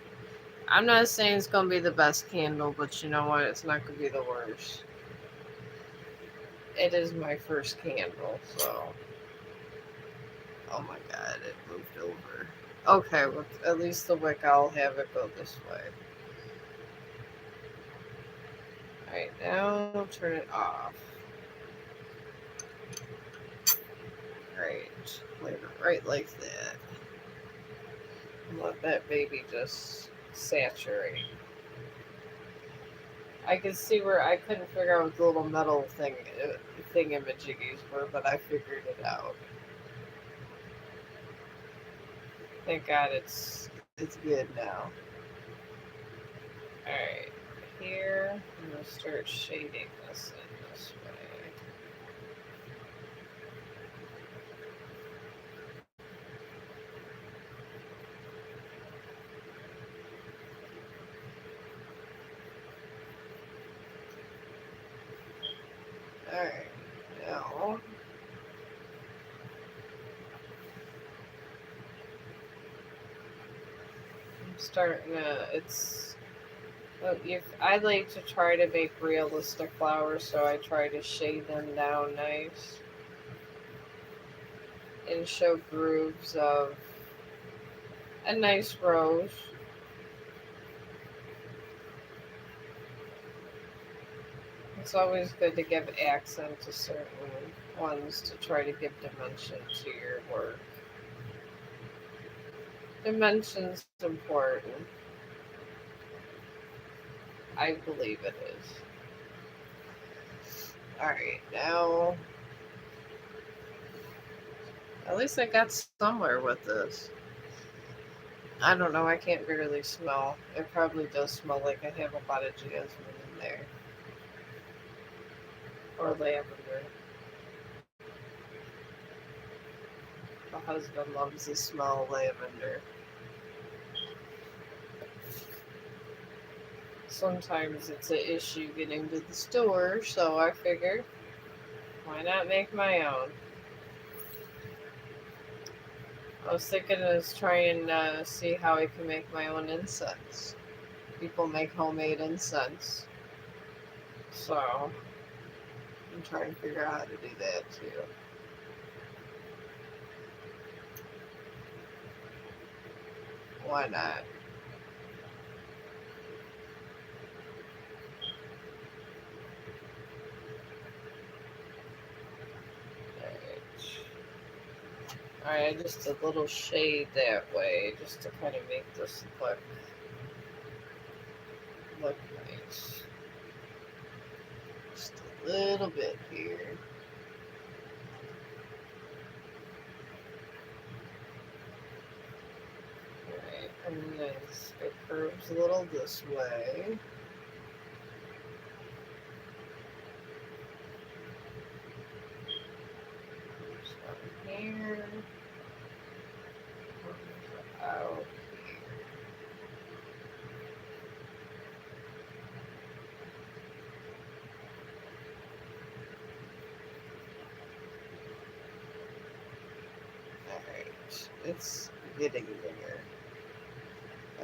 I'm not saying it's gonna be the best candle, but you know what? It's not gonna be the worst. It is my first candle, so. Oh my god, it moved over. Okay, well, at least the wick, I'll have it go this way. Alright, now I'll turn it off. Right, leave it right like that. And let that baby just saturate. I could see where I couldn't figure out what the little metal thingamajiggies were, but I figured it out. Thank God it's good now. Alright, here I'm gonna start shading this in this way. Alright, now starting to. It's. Well, if I like to try to make realistic flowers, so I try to shade them down nice and show grooves of a nice rose. It's always good to give accent to certain ones to try to give dimension to your work. Dimension's important. I believe it is. Alright, now at least I got somewhere with this. I don't know, I can't really smell. It probably does smell like I have a lot of jasmine in there. Or lavender. My husband loves the smell of lavender. Sometimes it's an issue getting to the store, so I figure, why not make my own? I was thinking of trying to see how I can make my own incense. People make homemade incense, so I'm trying to figure out how to do that too. Why not? Alright, just a little shade that way, just to kind of make this look nice. Just a little bit here. Alright, and then it curves a little this way. There's one here. Out. Alright, it's getting bigger.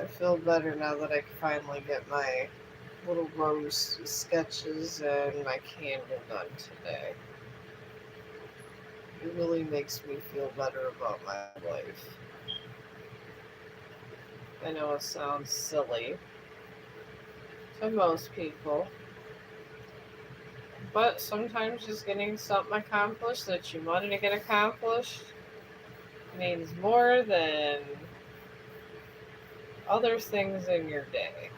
I feel better now that I can finally get my little rose sketches and my candle done today. It really makes me feel better about my life. I know it sounds silly to most people, but sometimes just getting something accomplished that you wanted to get accomplished means more than other things in your day.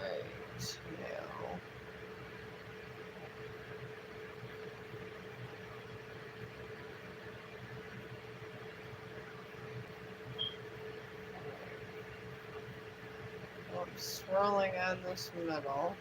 Right now. I'm swirling on this middle.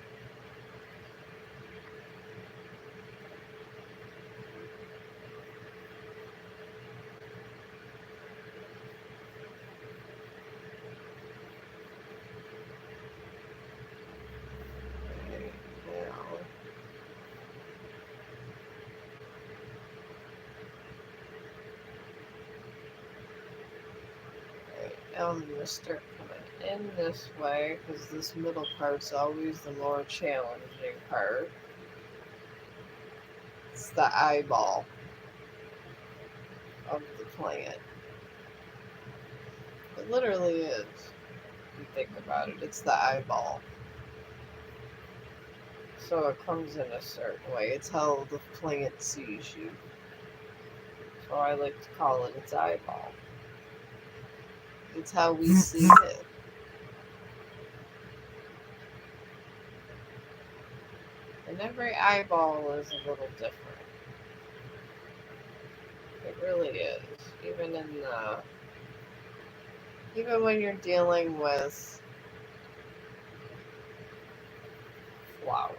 I'm going to start coming in this way because this middle part's always the more challenging part. It's the eyeball of the plant. It literally is. If you think about it, it's the eyeball. So it comes in a certain way. It's how the plant sees you. So I like to call it its eyeball. It's how we see it. And every eyeball is a little different. It really is. Even when you're dealing with flowers.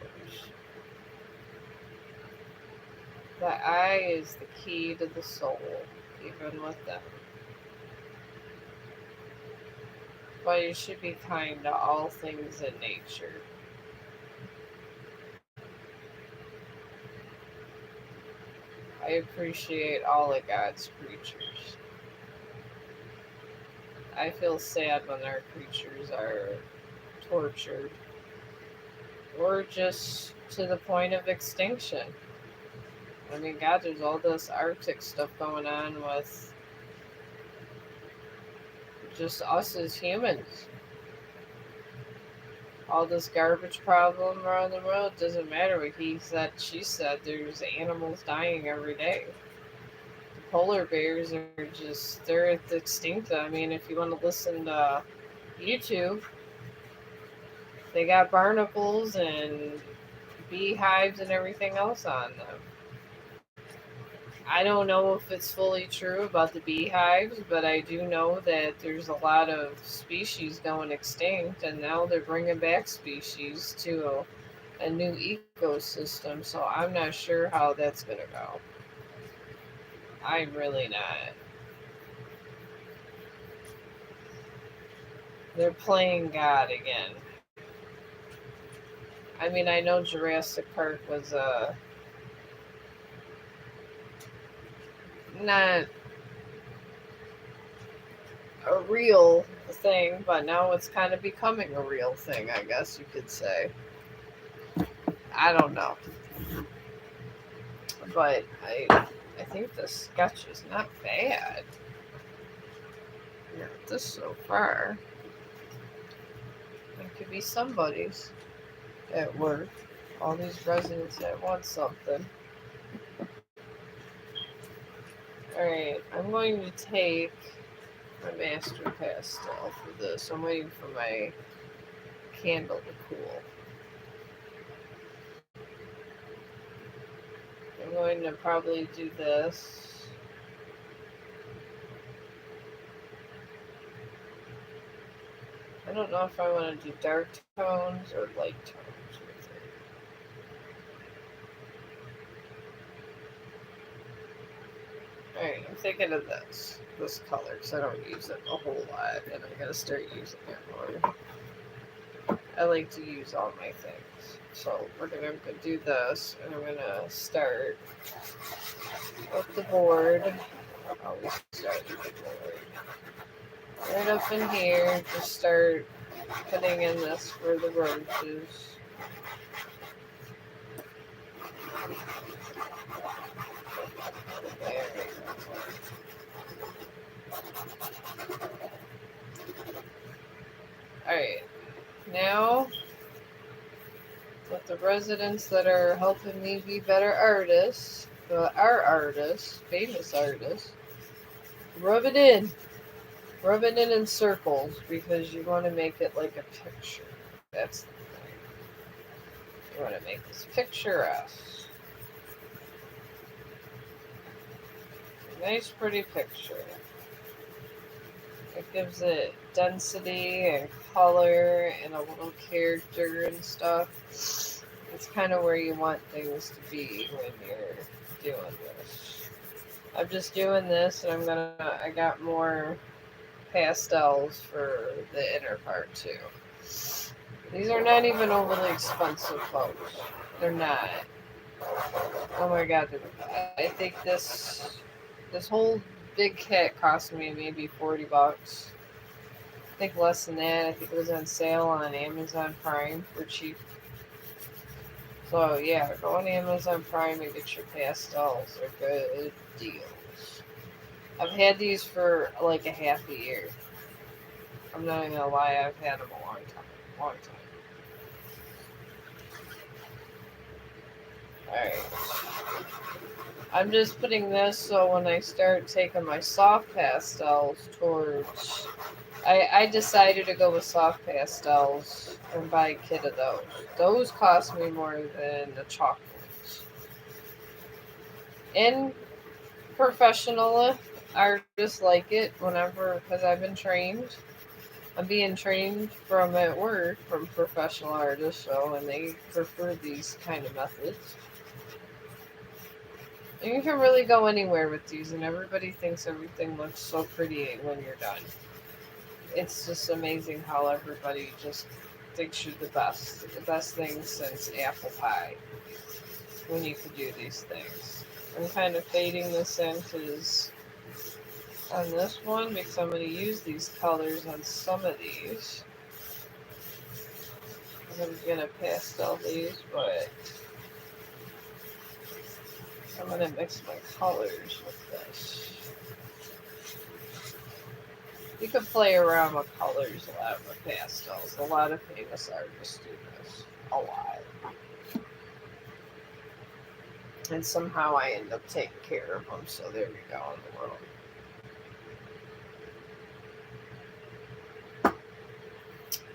The eye is the key to the soul, even with them. But you should be kind to all things in nature. I appreciate all of God's creatures. I feel sad when our creatures are tortured or just to the point of extinction. I mean, God, there's all this Arctic stuff going on with just us as humans. All this garbage problem around the world doesn't matter what he said, she said. There's animals dying every day. The polar bears are they're extinct. I mean, if you want to listen to YouTube, they got barnacles and beehives and everything else on them. I don't know if it's fully true about the beehives, but I do know that there's a lot of species going extinct, and now they're bringing back species to a new ecosystem. So I'm not sure how that's going to go. I'm really not. They're playing God again. I mean, I know Jurassic Park was not a real thing, but now it's kind of becoming a real thing, I guess you could say. I don't know. But I think the sketch is not bad. Not this so far. It could be somebody's at work. All these residents that want something. Alright, I'm going to take my master pastel for this. I'm waiting for my candle to cool. I'm going to probably do this. I don't know if I want to do dark tones or light tones with it. Alright, I'm thinking of this color because I don't use it a whole lot and I'm going to start using it more. I like to use all my things. So we're going to do this and I'm going to start with the board. Always start with the board. Right up in here, just start putting in this for the roaches. There we go. Alright, now with the residents that are helping me be better artists, our artists, famous artists, rub it in. Rub it in circles because you want to make it like a picture. That's the thing. You want to make this picturesque. Nice, pretty picture. It gives it density and color and a little character and stuff. It's kind of where you want things to be when you're doing this. I'm just doing this and I got more pastels for the inner part too. These are not even overly expensive, folks. They're not. Oh my god, I think this whole big kit cost me maybe $40. I think less than that. I think it was on sale on Amazon Prime for cheap. So yeah, go on Amazon Prime and get your pastels. They're good deals. I've had these for like a half a year. I'm not even gonna lie, I've had them a long time. Alright. I'm just putting this so when I start taking my soft pastels towards... I decided to go with soft pastels and buy a kit of those. Those cost me more than the chocolates. And professional artists like it whenever, because I've been trained. I'm being trained from at work from professional artists, so and they prefer these kind of methods. And you can really go anywhere with these, and everybody thinks everything looks so pretty when you're done. It's just amazing how everybody just thinks you're the best thing since apple pie when you could do these things. I'm kind of fading this in because on this one because I'm going to use these colors on some of these. I'm going to pastel these, but I'm going to mix my colors with this. You can play around with colors a lot with pastels. A lot of famous artists do this. A lot. And somehow I end up taking care of them, so there we go in the world.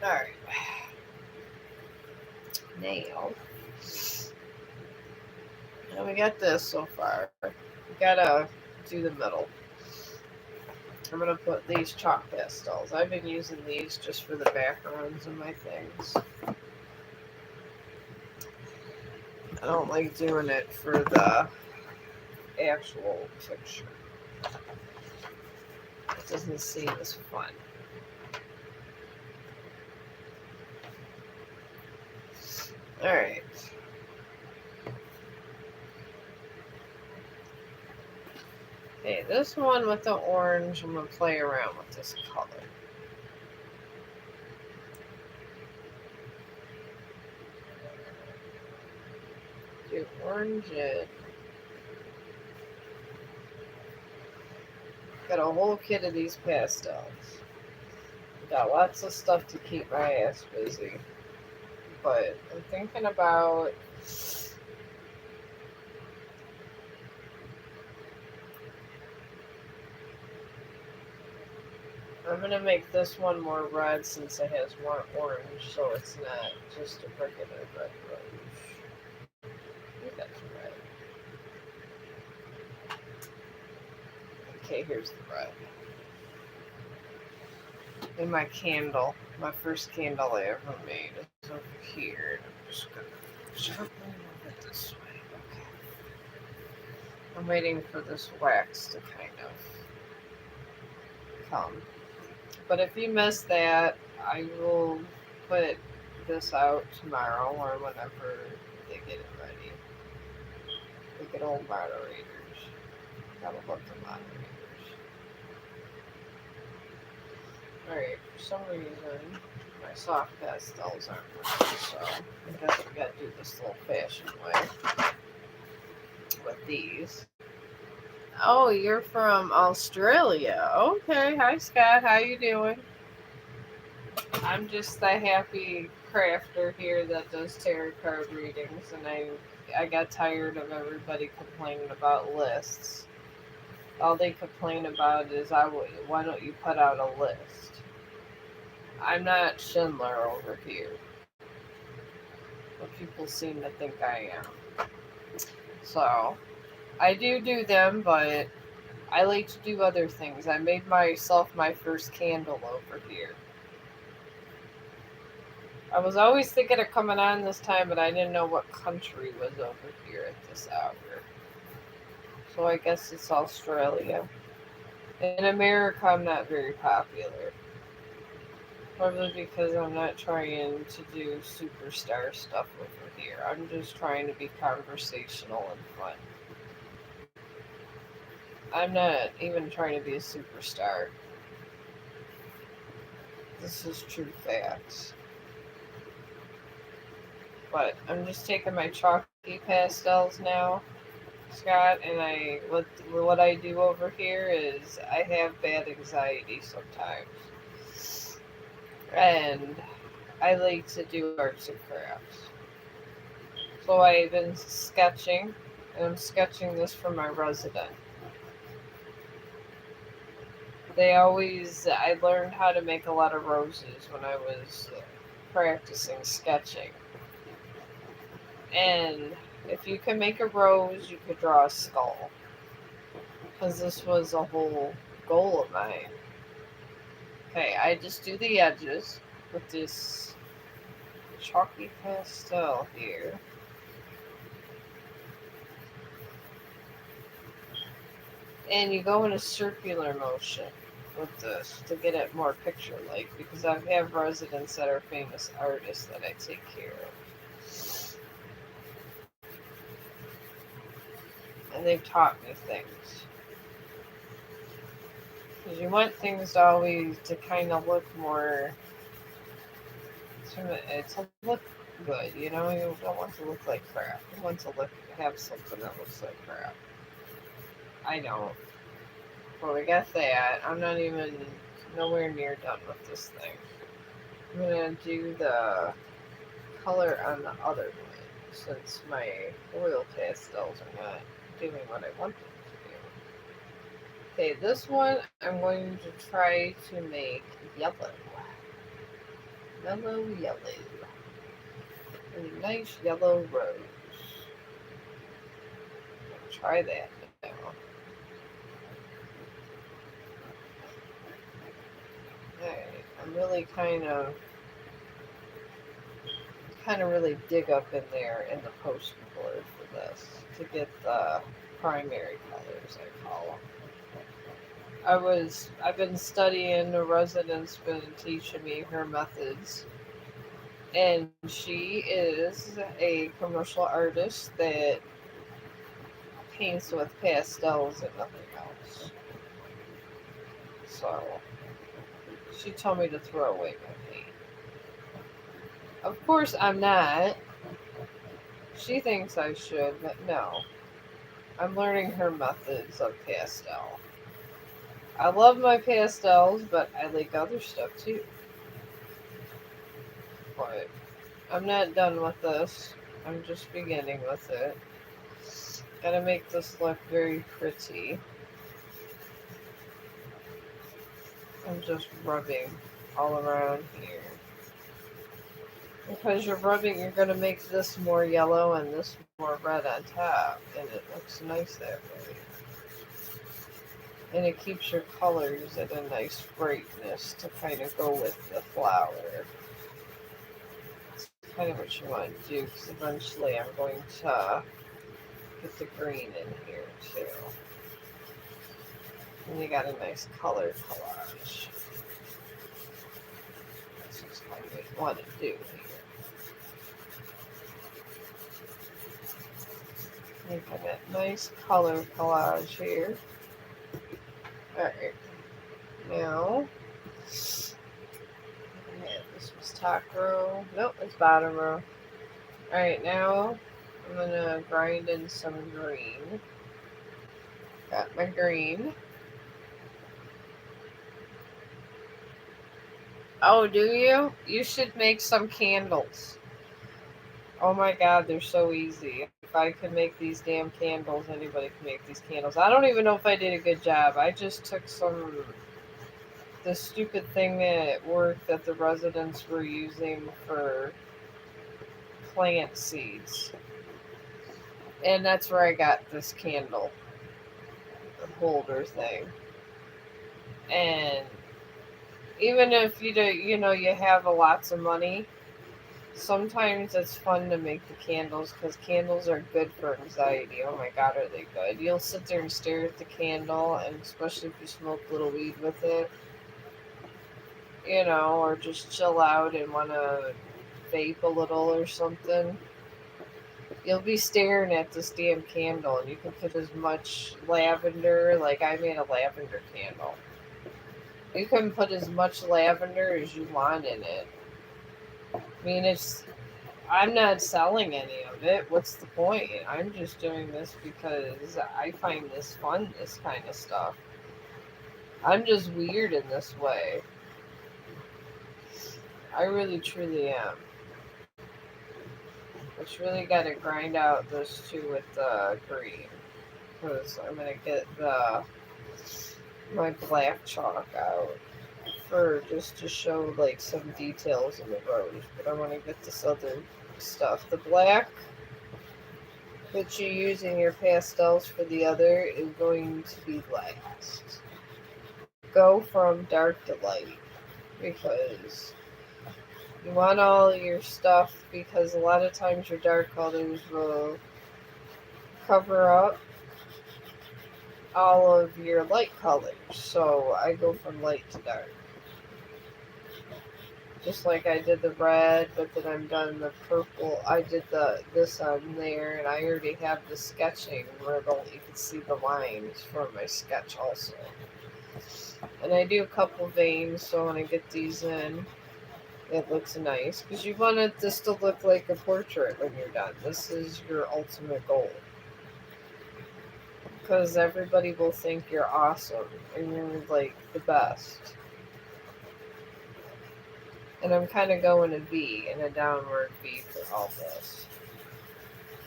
Alright. Now, we got this so far. We gotta do the middle. I'm gonna put these chalk pastels. I've been using these just for the backgrounds of my things. I don't like doing it for the actual picture. It doesn't seem as fun. Alright. Okay, this one with the orange, I'm going to play around with this color. Do orange it. Got a whole kit of these pastels. Got lots of stuff to keep my ass busy. But I'm thinking about I'm gonna make this one more red since it has more orange, so it's not just a regular red rose. I think that's red. Okay, here's the red. And my candle, my first candle I ever made is over here. I'm just gonna sharpen it this way. Okay. I'm waiting for this wax to kind of come. But if you miss that, I will put this out tomorrow or whenever they get it ready. The good old moderators. Gotta love the moderators. Alright, for some reason, my soft pastels aren't working, so I guess we gotta do this old fashioned way with these. Oh, you're from Australia. Okay, hi Scott, how you doing? I'm just a happy crafter here that does tarot card readings, and I got tired of everybody complaining about lists. All they complain about is why don't you put out a list? I'm not Schindler over here, but people seem to think I am. So I do them, but I like to do other things. I made myself my first candle over here. I was always thinking of coming on this time, but I didn't know what country was over here at this hour. So I guess it's Australia. In America, I'm not very popular. Probably because I'm not trying to do superstar stuff over here. I'm just trying to be conversational and fun. I'm not even trying to be a superstar. This is true facts. But I'm just taking my chalky pastels now, Scott, and what I do over here is I have bad anxiety sometimes. And I like to do arts and crafts. So I've been sketching, and I'm sketching this for my resident. I learned how to make a lot of roses when I was practicing sketching. And if you can make a rose, you could draw a skull. Because this was a whole goal of mine. Okay, I just do the edges with this chalky pastel here. And you go in a circular motion with this to get it more picture-like, because I have residents that are famous artists that I take care of. And they've taught me things. Because you want things to always to kind of look more, to look good, you know? You don't want to look like crap. You want to have something that looks like crap. I don't. But we got that. I'm not even nowhere near done with this thing. I'm gonna do the color on the other one since my oil pastels are not doing what I want them to do. Okay, this one I'm going to try to make yellow. Yellow, yellow. A nice yellow rose. Try that now. Alright, I'm really kind of really dig up in there in the post color for this to get the primary colors, I call them. I've been studying. The resident's been teaching me her methods, and she is a commercial artist that paints with pastels and nothing else. So she told me to throw away my paint. Of course, I'm not. She thinks I should, but no. I'm learning her methods of pastel. I love my pastels, but I like other stuff too. But I'm not done with this. I'm just beginning with it. Gotta make this look very pretty. I'm just rubbing all around here. Because you're gonna make this more yellow and this more red on top, and it looks nice that way. And it keeps your colors at a nice brightness to kind of go with the flower. It's kind of what you want to do, because eventually I'm going to get the green in here too. And you got a nice color collage. That's just what I want to do here. Making that nice color collage here. Alright. Now, yeah, this was top row. Nope, it's bottom row. Alright, now I'm gonna grind in some green. Got my green. Oh, do you? You should make some candles. Oh my god, they're so easy. If I could make these damn candles, anybody can make these candles. I don't even know if I did a good job. I just took the stupid thing at work that the residents were using for plant seeds. And that's where I got this candle holder thing. And even if you do, you have lots of money, sometimes it's fun to make the candles because candles are good for anxiety. Oh my god, are they good? You'll sit there and stare at the candle, and especially if you smoke a little weed with it, or just chill out and want to vape a little or something. You'll be staring at this damn candle, and you can put as much lavender, like I made a lavender candle. You can put as much lavender as you want in it. I mean, I'm not selling any of it. What's the point? I'm just doing this because I find this fun, this kind of stuff. I'm just weird in this way. I really, truly am. It's really got to grind out those two with the green. Because I'm going to get my black chalk out for just to show like some details in the rose. But I want to get this other stuff. The black that you use in your pastels for the other is going to be last. Go from dark to light because you want all your stuff, because a lot of times your dark colors will cover up all of your light colors. So I go from light to dark. Just like I did the red, but then I'm done the purple. I did this on there, and I already have the sketching where you can see the lines from my sketch also. And I do a couple veins, so when I get these in, it looks nice. Because you want this to look like a portrait when you're done. This is your ultimate goal. Because everybody will think you're awesome and you're like the best. And I'm kind of going a V and a downward V for all this.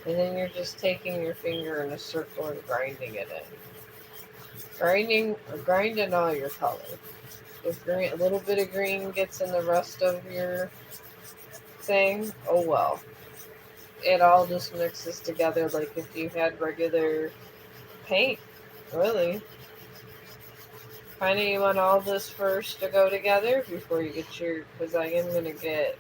And then you're just taking your finger in a circle and grinding it in. Grinding all your color. If green, a little bit of green gets in the rest of your thing, oh well. It all just mixes together like if you had regular paint, really. Kind of you want all this first to go together before you get your, because I am going to get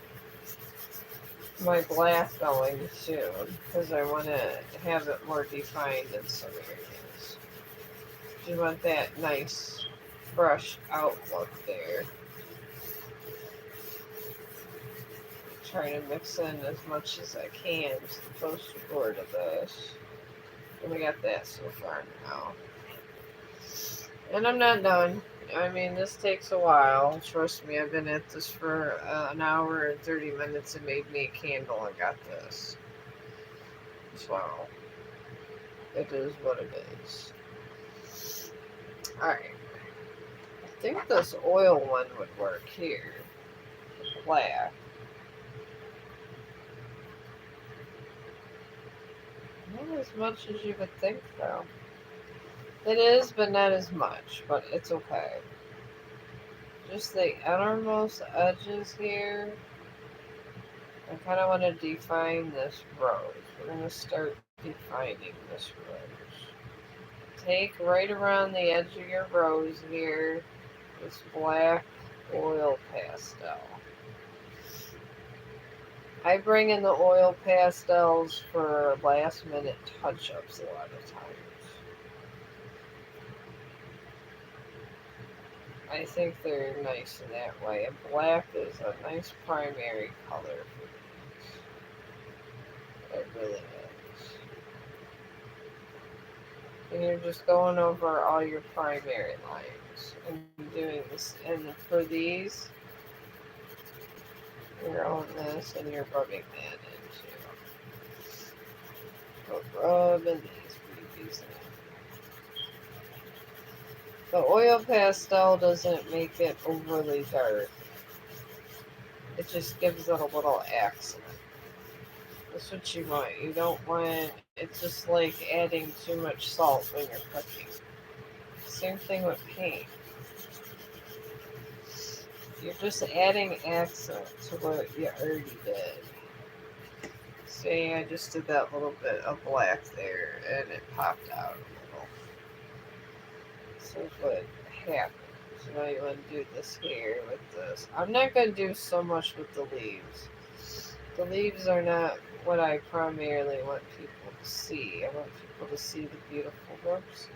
my black going soon, because I want to have it more defined in some areas. You want that nice, fresh outlook there. Trying to mix in as much as I can to the poster board of this. And we got that so far now. And I'm not done. I mean, this takes a while. Trust me, I've been at this for an hour and 30 minutes and made me a candle and got this. So, it is what it is. Alright. I think this oil one would work here. Black. Not as much as you would think, though. It is, but not as much. But it's okay. Just the outermost edges here. I kind of want to define this rose. We're going to start defining this rose. Take right around the edge of your rose here this black oil pastel. I bring in the oil pastels for last minute touch-ups a lot of times. I think they're nice in that way. And black is a nice primary color for these. It really is. And you're just going over all your primary lines and doing this. And for these, you're on this and you're rubbing that into. So rubbing these. The oil pastel doesn't make it overly dark. It just gives it a little accent. That's what you want. You don't want, it's just like adding too much salt when you're cooking. Same thing with paint. You're just adding accent to what you already did. See, I just did that little bit of black there and it popped out a little. So what happened. So now you want to do this here with this. I'm not going to do so much with the leaves. The leaves are not what I primarily want people to see. I want people to see the beautiful roses.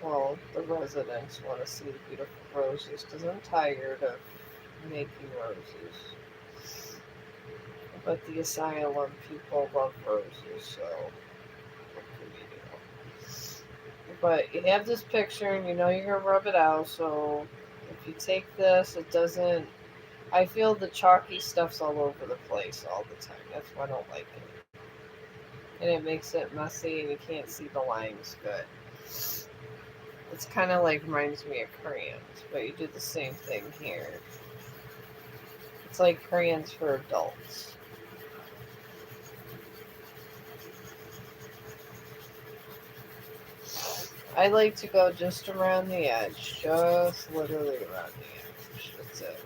Well, the residents want to see the beautiful roses because I'm tired of making roses. But the asylum people love roses, so what can we do? But you have this picture and you know you're going to rub it out, so if you take this, it doesn't... I feel the chalky stuff's all over the place all the time. That's why I don't like it. And it makes it messy and you can't see the lines good. It's kind of like reminds me of crayons, but you do the same thing here. It's like crayons for adults. I like to go just around the edge, just literally around the edge. That's it.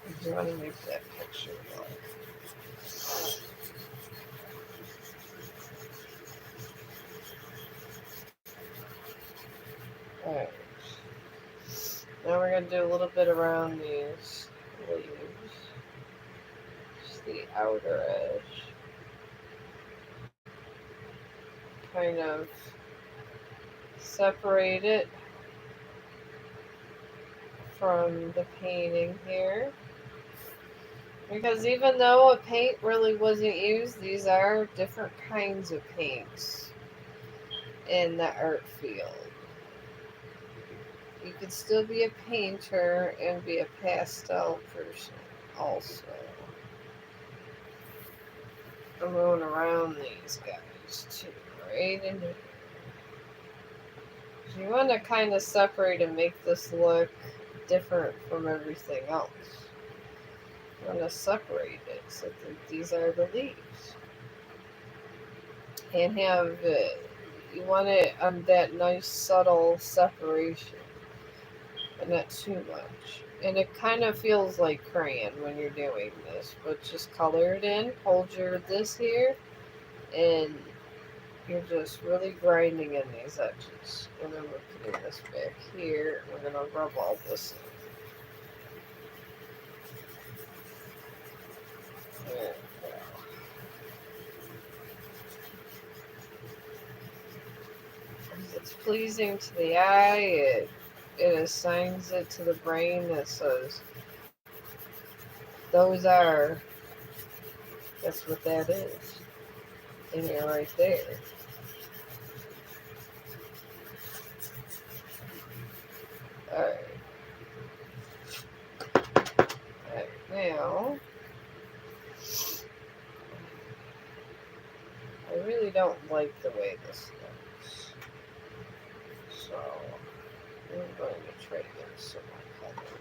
I do want to make that picture look. Alright. Now we're going to do a little bit around these leaves. Just the outer edge. Kind of separate it from the painting here. Because even though a paint really wasn't used, these are different kinds of paints. in the art field. You could still be a painter and be a pastel person also. I'm going around these guys too, right in here. You want to kind of separate and make this look different from everything else. You want to separate it so that these are the leaves. And have it, you want it on that nice subtle separation, but not too much. And it kind of feels like crayon when you're doing this, but just color it in, hold your this here, and you're just really grinding in these edges. And then we're putting this back here, and we're going to rub all this in. There we go. It's pleasing to the eye. It assigns it to the brain that says, those are, that's what that is. And you're right there. Alright. Alright, now, I really don't like the way this looks. So, I'm going to try to get some more color.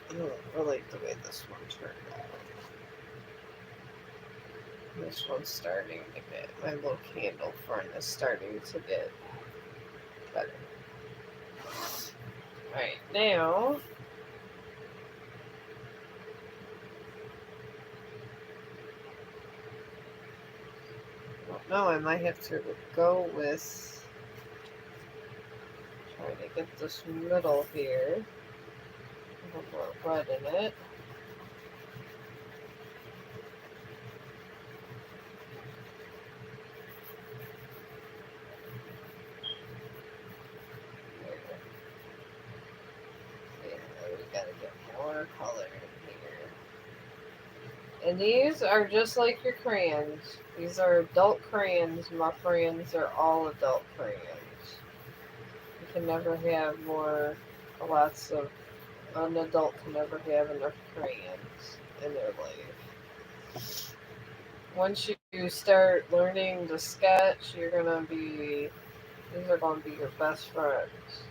I don't really like the way this one turned out. This one's starting to get, my little candle front is starting to get better. Alright, now, no, I might have to go with trying to get this middle here. A little more red in it. We gotta get more color in here. And these are just like your crayons. These are adult crayons. My crayons are all adult crayons. You can never have more, lots of, an adult can never have enough crayons in their life. Once you start learning to sketch, you're gonna be, these are gonna be your best friends.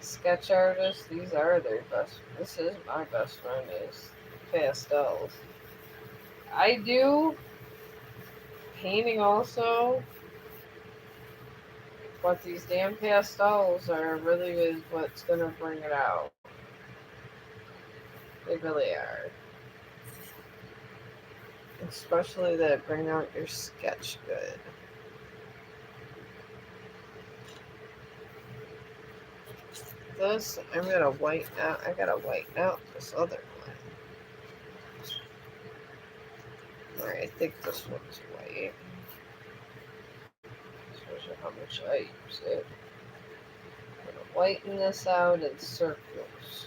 Sketch artists, these are their best. This is my best friend, is pastels. I do painting also, but these damn pastels are really is what's gonna bring it out. They really are. Especially that bring out your sketch good. This, I'm gonna whiten out. I gotta whiten out this other one. Alright, I think this one's white. Shows you how much I use it. I'm gonna whiten this out in circles.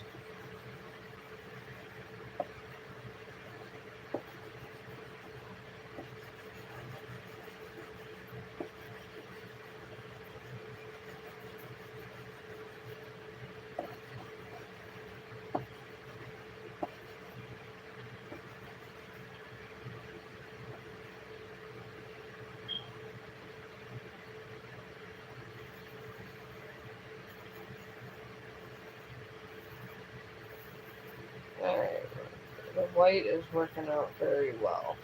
Alright, the white is working out very well.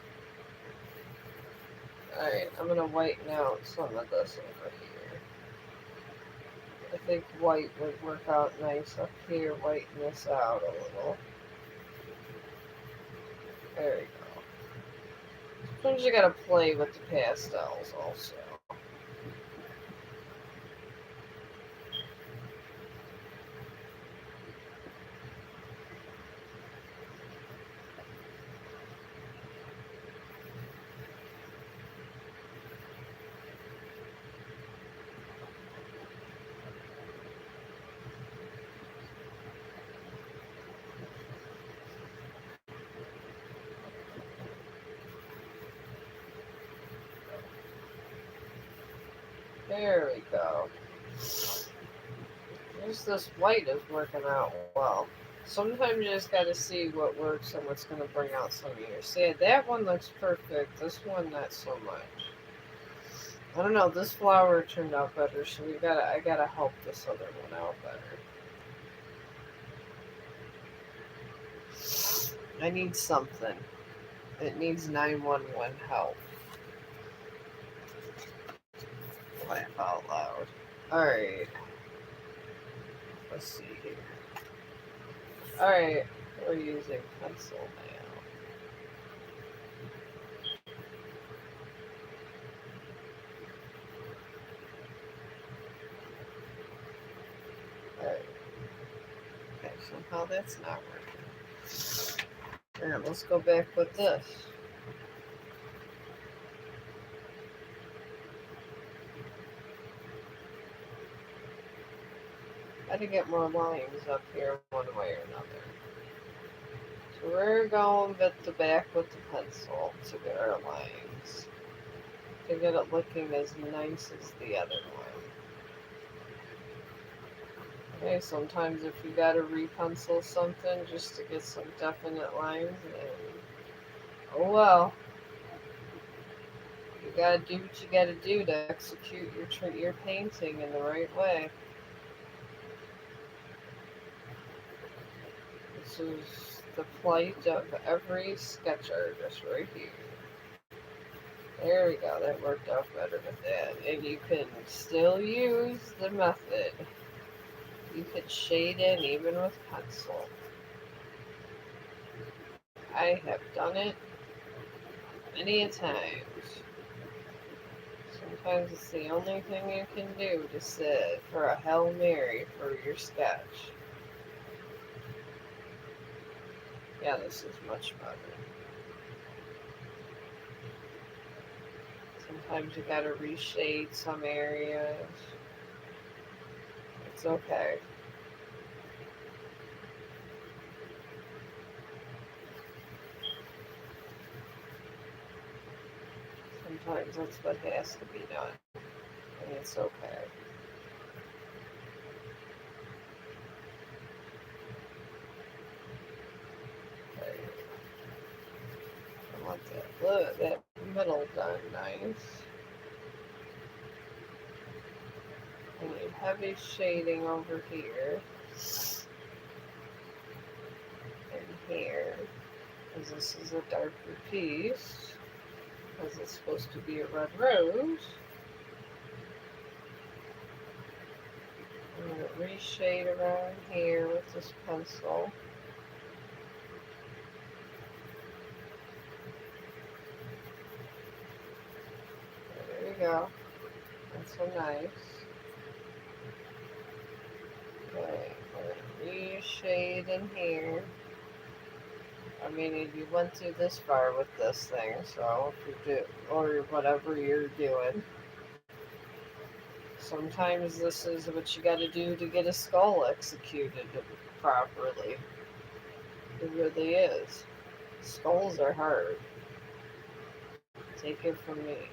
Alright, I'm gonna whiten out some of this over here. I think white would work out nice up here, whiten this out a little. There we go. Sometimes you gotta play with the pastels also. There we go. Just this white is working out well. Sometimes you just gotta see what works and what's gonna bring out some of your. See, that one looks perfect. This one, not so much. I don't know. This flower turned out better, so I gotta help this other one out better. I need something. It needs 911 help. Laugh out loud. Alright. Let's see here. Alright. We're using pencil now. Alright. Okay, somehow that's not working. Alright, let's go back with this. Got to get more lines up here one way or another. So we're going with the back with the pencil to get our lines. To get it looking as nice as the other one. Okay, sometimes if you gotta repencil something just to get some definite lines, then oh well. You gotta do what you gotta do to execute your painting in the right way. This is the plight of every sketch artist right here. There we go, that worked out better with that. And you can still use the method. You could shade in even with pencil. I have done it many a times. Sometimes it's the only thing you can do to sit for a Hail Mary for your sketch. Yeah, this is much better. Sometimes you gotta reshade some areas. It's okay. Sometimes that's what has to be done. And it's okay. Okay. I want that middle done nice. I need heavy shading over here. And here. Because this is a darker piece. Because it's supposed to be a red rose. I'm going to reshade around here with this pencil. There we go. That's so nice. Okay, I'm going to reshade in here. I mean, you went through this far with this thing, so if you do, or whatever you're doing. Sometimes this is what you gotta do to get a skull executed properly. It really is. Skulls are hard. Take it from me.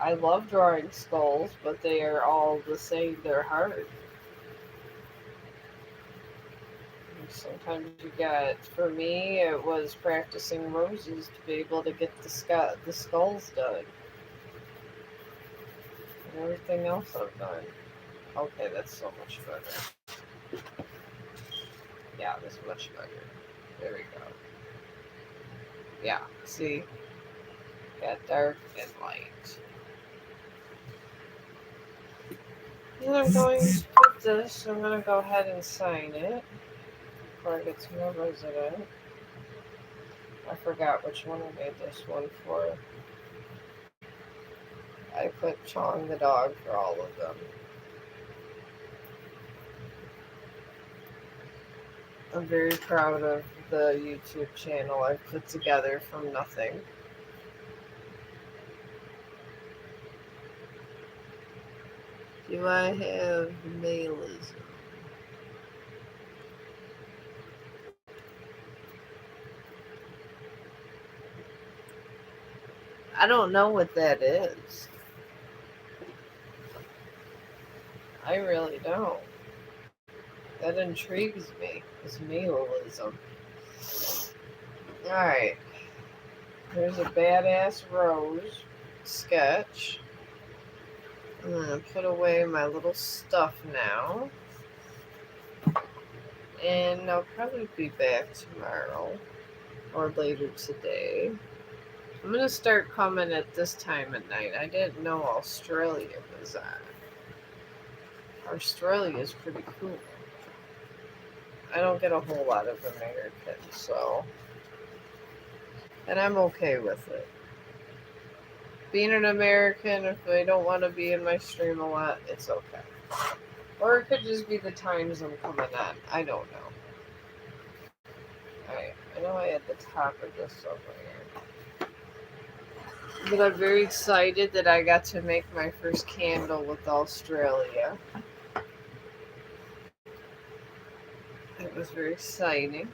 I love drawing skulls, but they are all the same. They're hard. Sometimes you got, for me, it was practicing roses to be able to get the skulls done. And everything else I've done. Okay, that's so much better. Yeah, that's much better. There we go. Yeah, see? Got dark and light. And I'm going to put this, I'm going to go ahead and sign it before I get some more resident. I forgot which one I made this one for. I put Chong the dog for all of them. I'm very proud of the YouTube channel I've put together from nothing. Do I have mailism? I don't know what that is. I really don't. That intrigues me. This nihilism. Alright. There's a badass rose sketch. I'm gonna put away my little stuff now. And I'll probably be back tomorrow or later today. I'm gonna start coming at this time at night. I didn't know Australia was on. Australia is pretty cool. I don't get a whole lot of Americans, so. And I'm okay with it. Being an American, if they don't want to be in my stream a lot, it's okay. Or it could just be the times I'm coming on. I don't know. Alright, I know I had the top of this over here. But I'm very excited that I got to make my first candle with Australia. It was very exciting.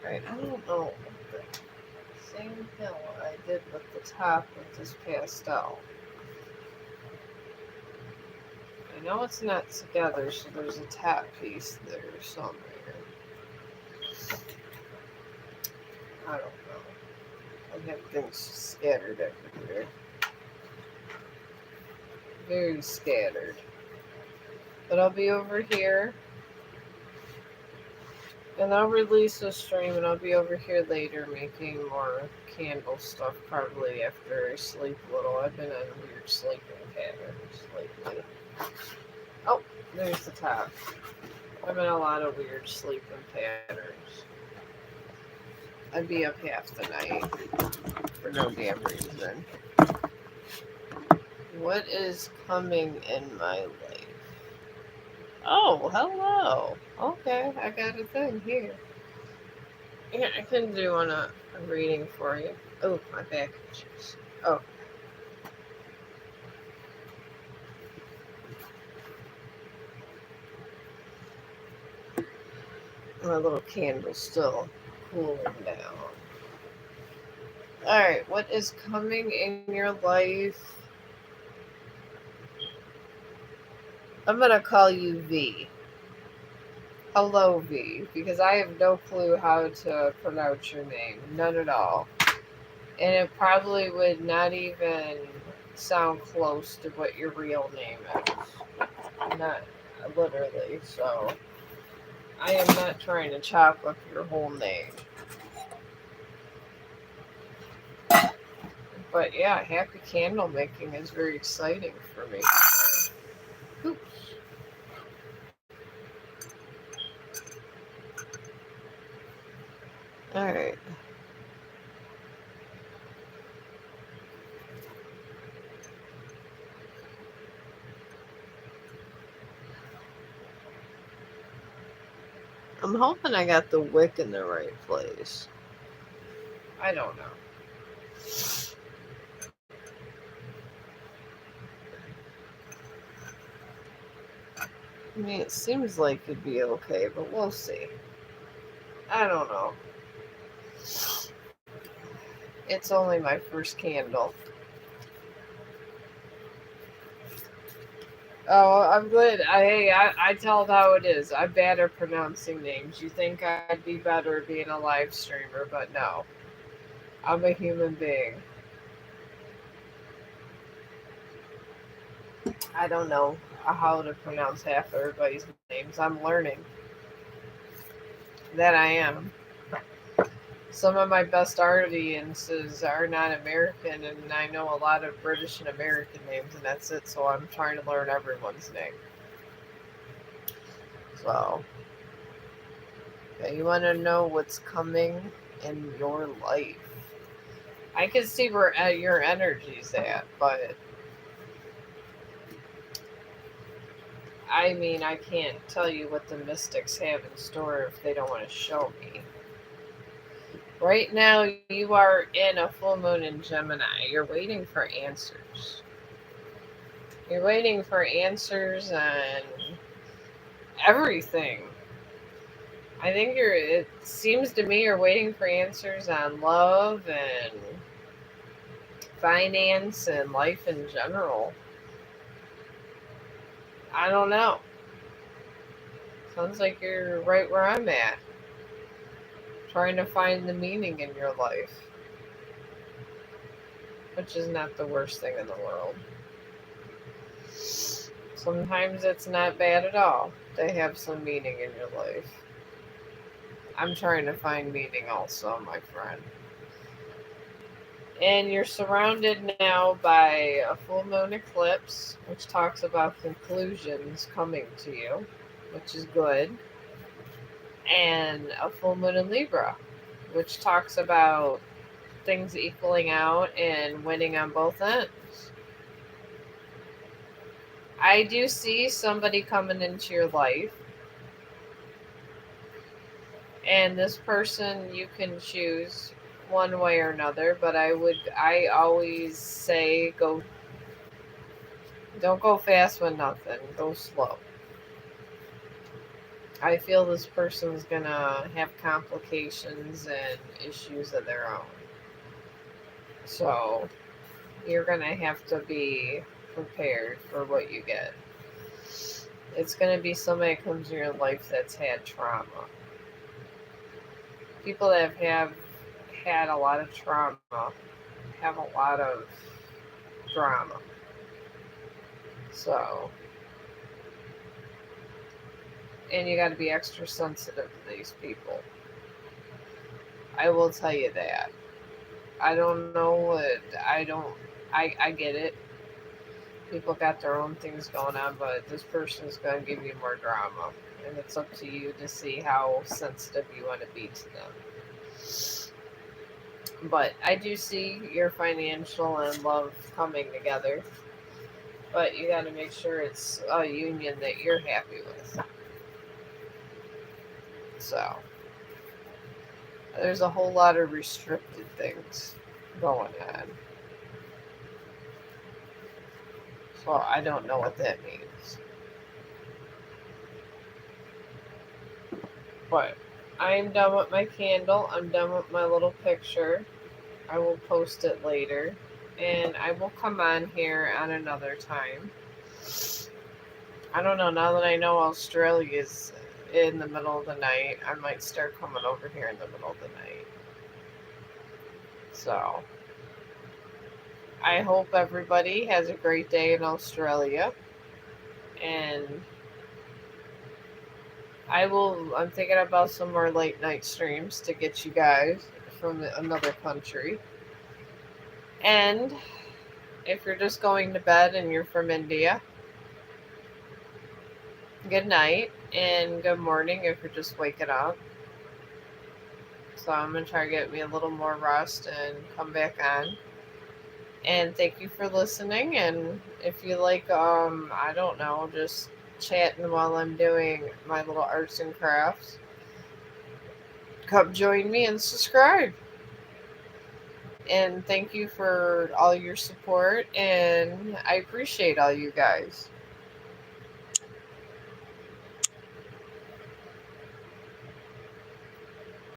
Right, I don't know. Same hill I did with the top with this pastel. I know it's not together, so there's a top piece there somewhere. I don't know. I have things scattered everywhere. Very scattered. But I'll be over here. And I'll release a stream and I'll be over here later making more candle stuff probably after I sleep a little. I've been on weird sleeping patterns lately. Oh, there's the top. I'm in a lot of weird sleeping patterns. I'd be up half the night for no damn reason. What is coming in my life? Oh, hello. Okay, I got a thing here. Yeah, I can do a reading for you. Oh, my back itches. Oh. My little candle's still cooling down. Alright, what is coming in your life? I'm going to call you V. Hello, V, because I have no clue how to pronounce your name. None at all. And it probably would not even sound close to what your real name is. Not literally, so I am not trying to chop up your whole name. But yeah, happy candle making is very exciting for me. Oops. Alright. I'm hoping I got the wick in the right place. I don't know. I mean, it seems like it'd be okay, but we'll see. I don't know. It's only my first candle. Oh, I'm good. I tell it how it is. I'm bad at pronouncing names. You think I'd be better being a live streamer, but no. I'm a human being. I don't know how to pronounce half everybody's names. I'm learning. That I am. Some of my best audiences are not American, and I know a lot of British and American names, and that's it. So I'm trying to learn everyone's name. So, yeah, you want to know what's coming in your life. I can see where your energy's at, but I mean, I can't tell you what the mystics have in store if they don't want to show me. Right now, you are in a full moon in Gemini. You're waiting for answers. You're waiting for answers on everything. I think it seems to me you're waiting for answers on love and finance and life in general. I don't know. Sounds like you're right where I'm at. Trying to find the meaning in your life, which is not the worst thing in the world. Sometimes it's not bad at all to have some meaning in your life. I'm trying to find meaning also, my friend. And you're surrounded now by a full moon eclipse, which talks about conclusions coming to you, which is good, and a full moon in Libra, which talks about things equaling out and winning on both ends. I do see somebody coming into your life, and this person you can choose one way or another, but I always say don't go fast with nothing, go slow. I feel this person's gonna have complications and issues of their own. So you're gonna have to be prepared for what you get. It's gonna be somebody that comes in your life that's had trauma. People that have had a lot of trauma have a lot of drama. So, and you got to be extra sensitive to these people. I will tell you that. I don't know what I get it. People got their own things going on, but this person's going to give you more drama, and it's up to you to see how sensitive you want to be to them. But I do see your financial and love coming together, but you got to make sure it's a union that you're happy with. So there's a whole lot of restricted things going on. So I don't know what that means. But I'm done with my candle. I'm done with my little picture. I will post it later. And I will come on here on another time. I don't know. Now that I know Australia's in the middle of the night, I might start coming over here in the middle of the night. So I hope everybody has a great day in Australia. And I'm thinking about some more late night streams to get you guys from another country. And if you're just going to bed and you're from India, good night and good morning if you're just waking up. So I'm going to try to get me a little more rest and come back on. And thank you for listening. And if you like, I don't know, just chatting while I'm doing my little arts and crafts, come join me and subscribe. And thank you for all your support. And I appreciate all you guys.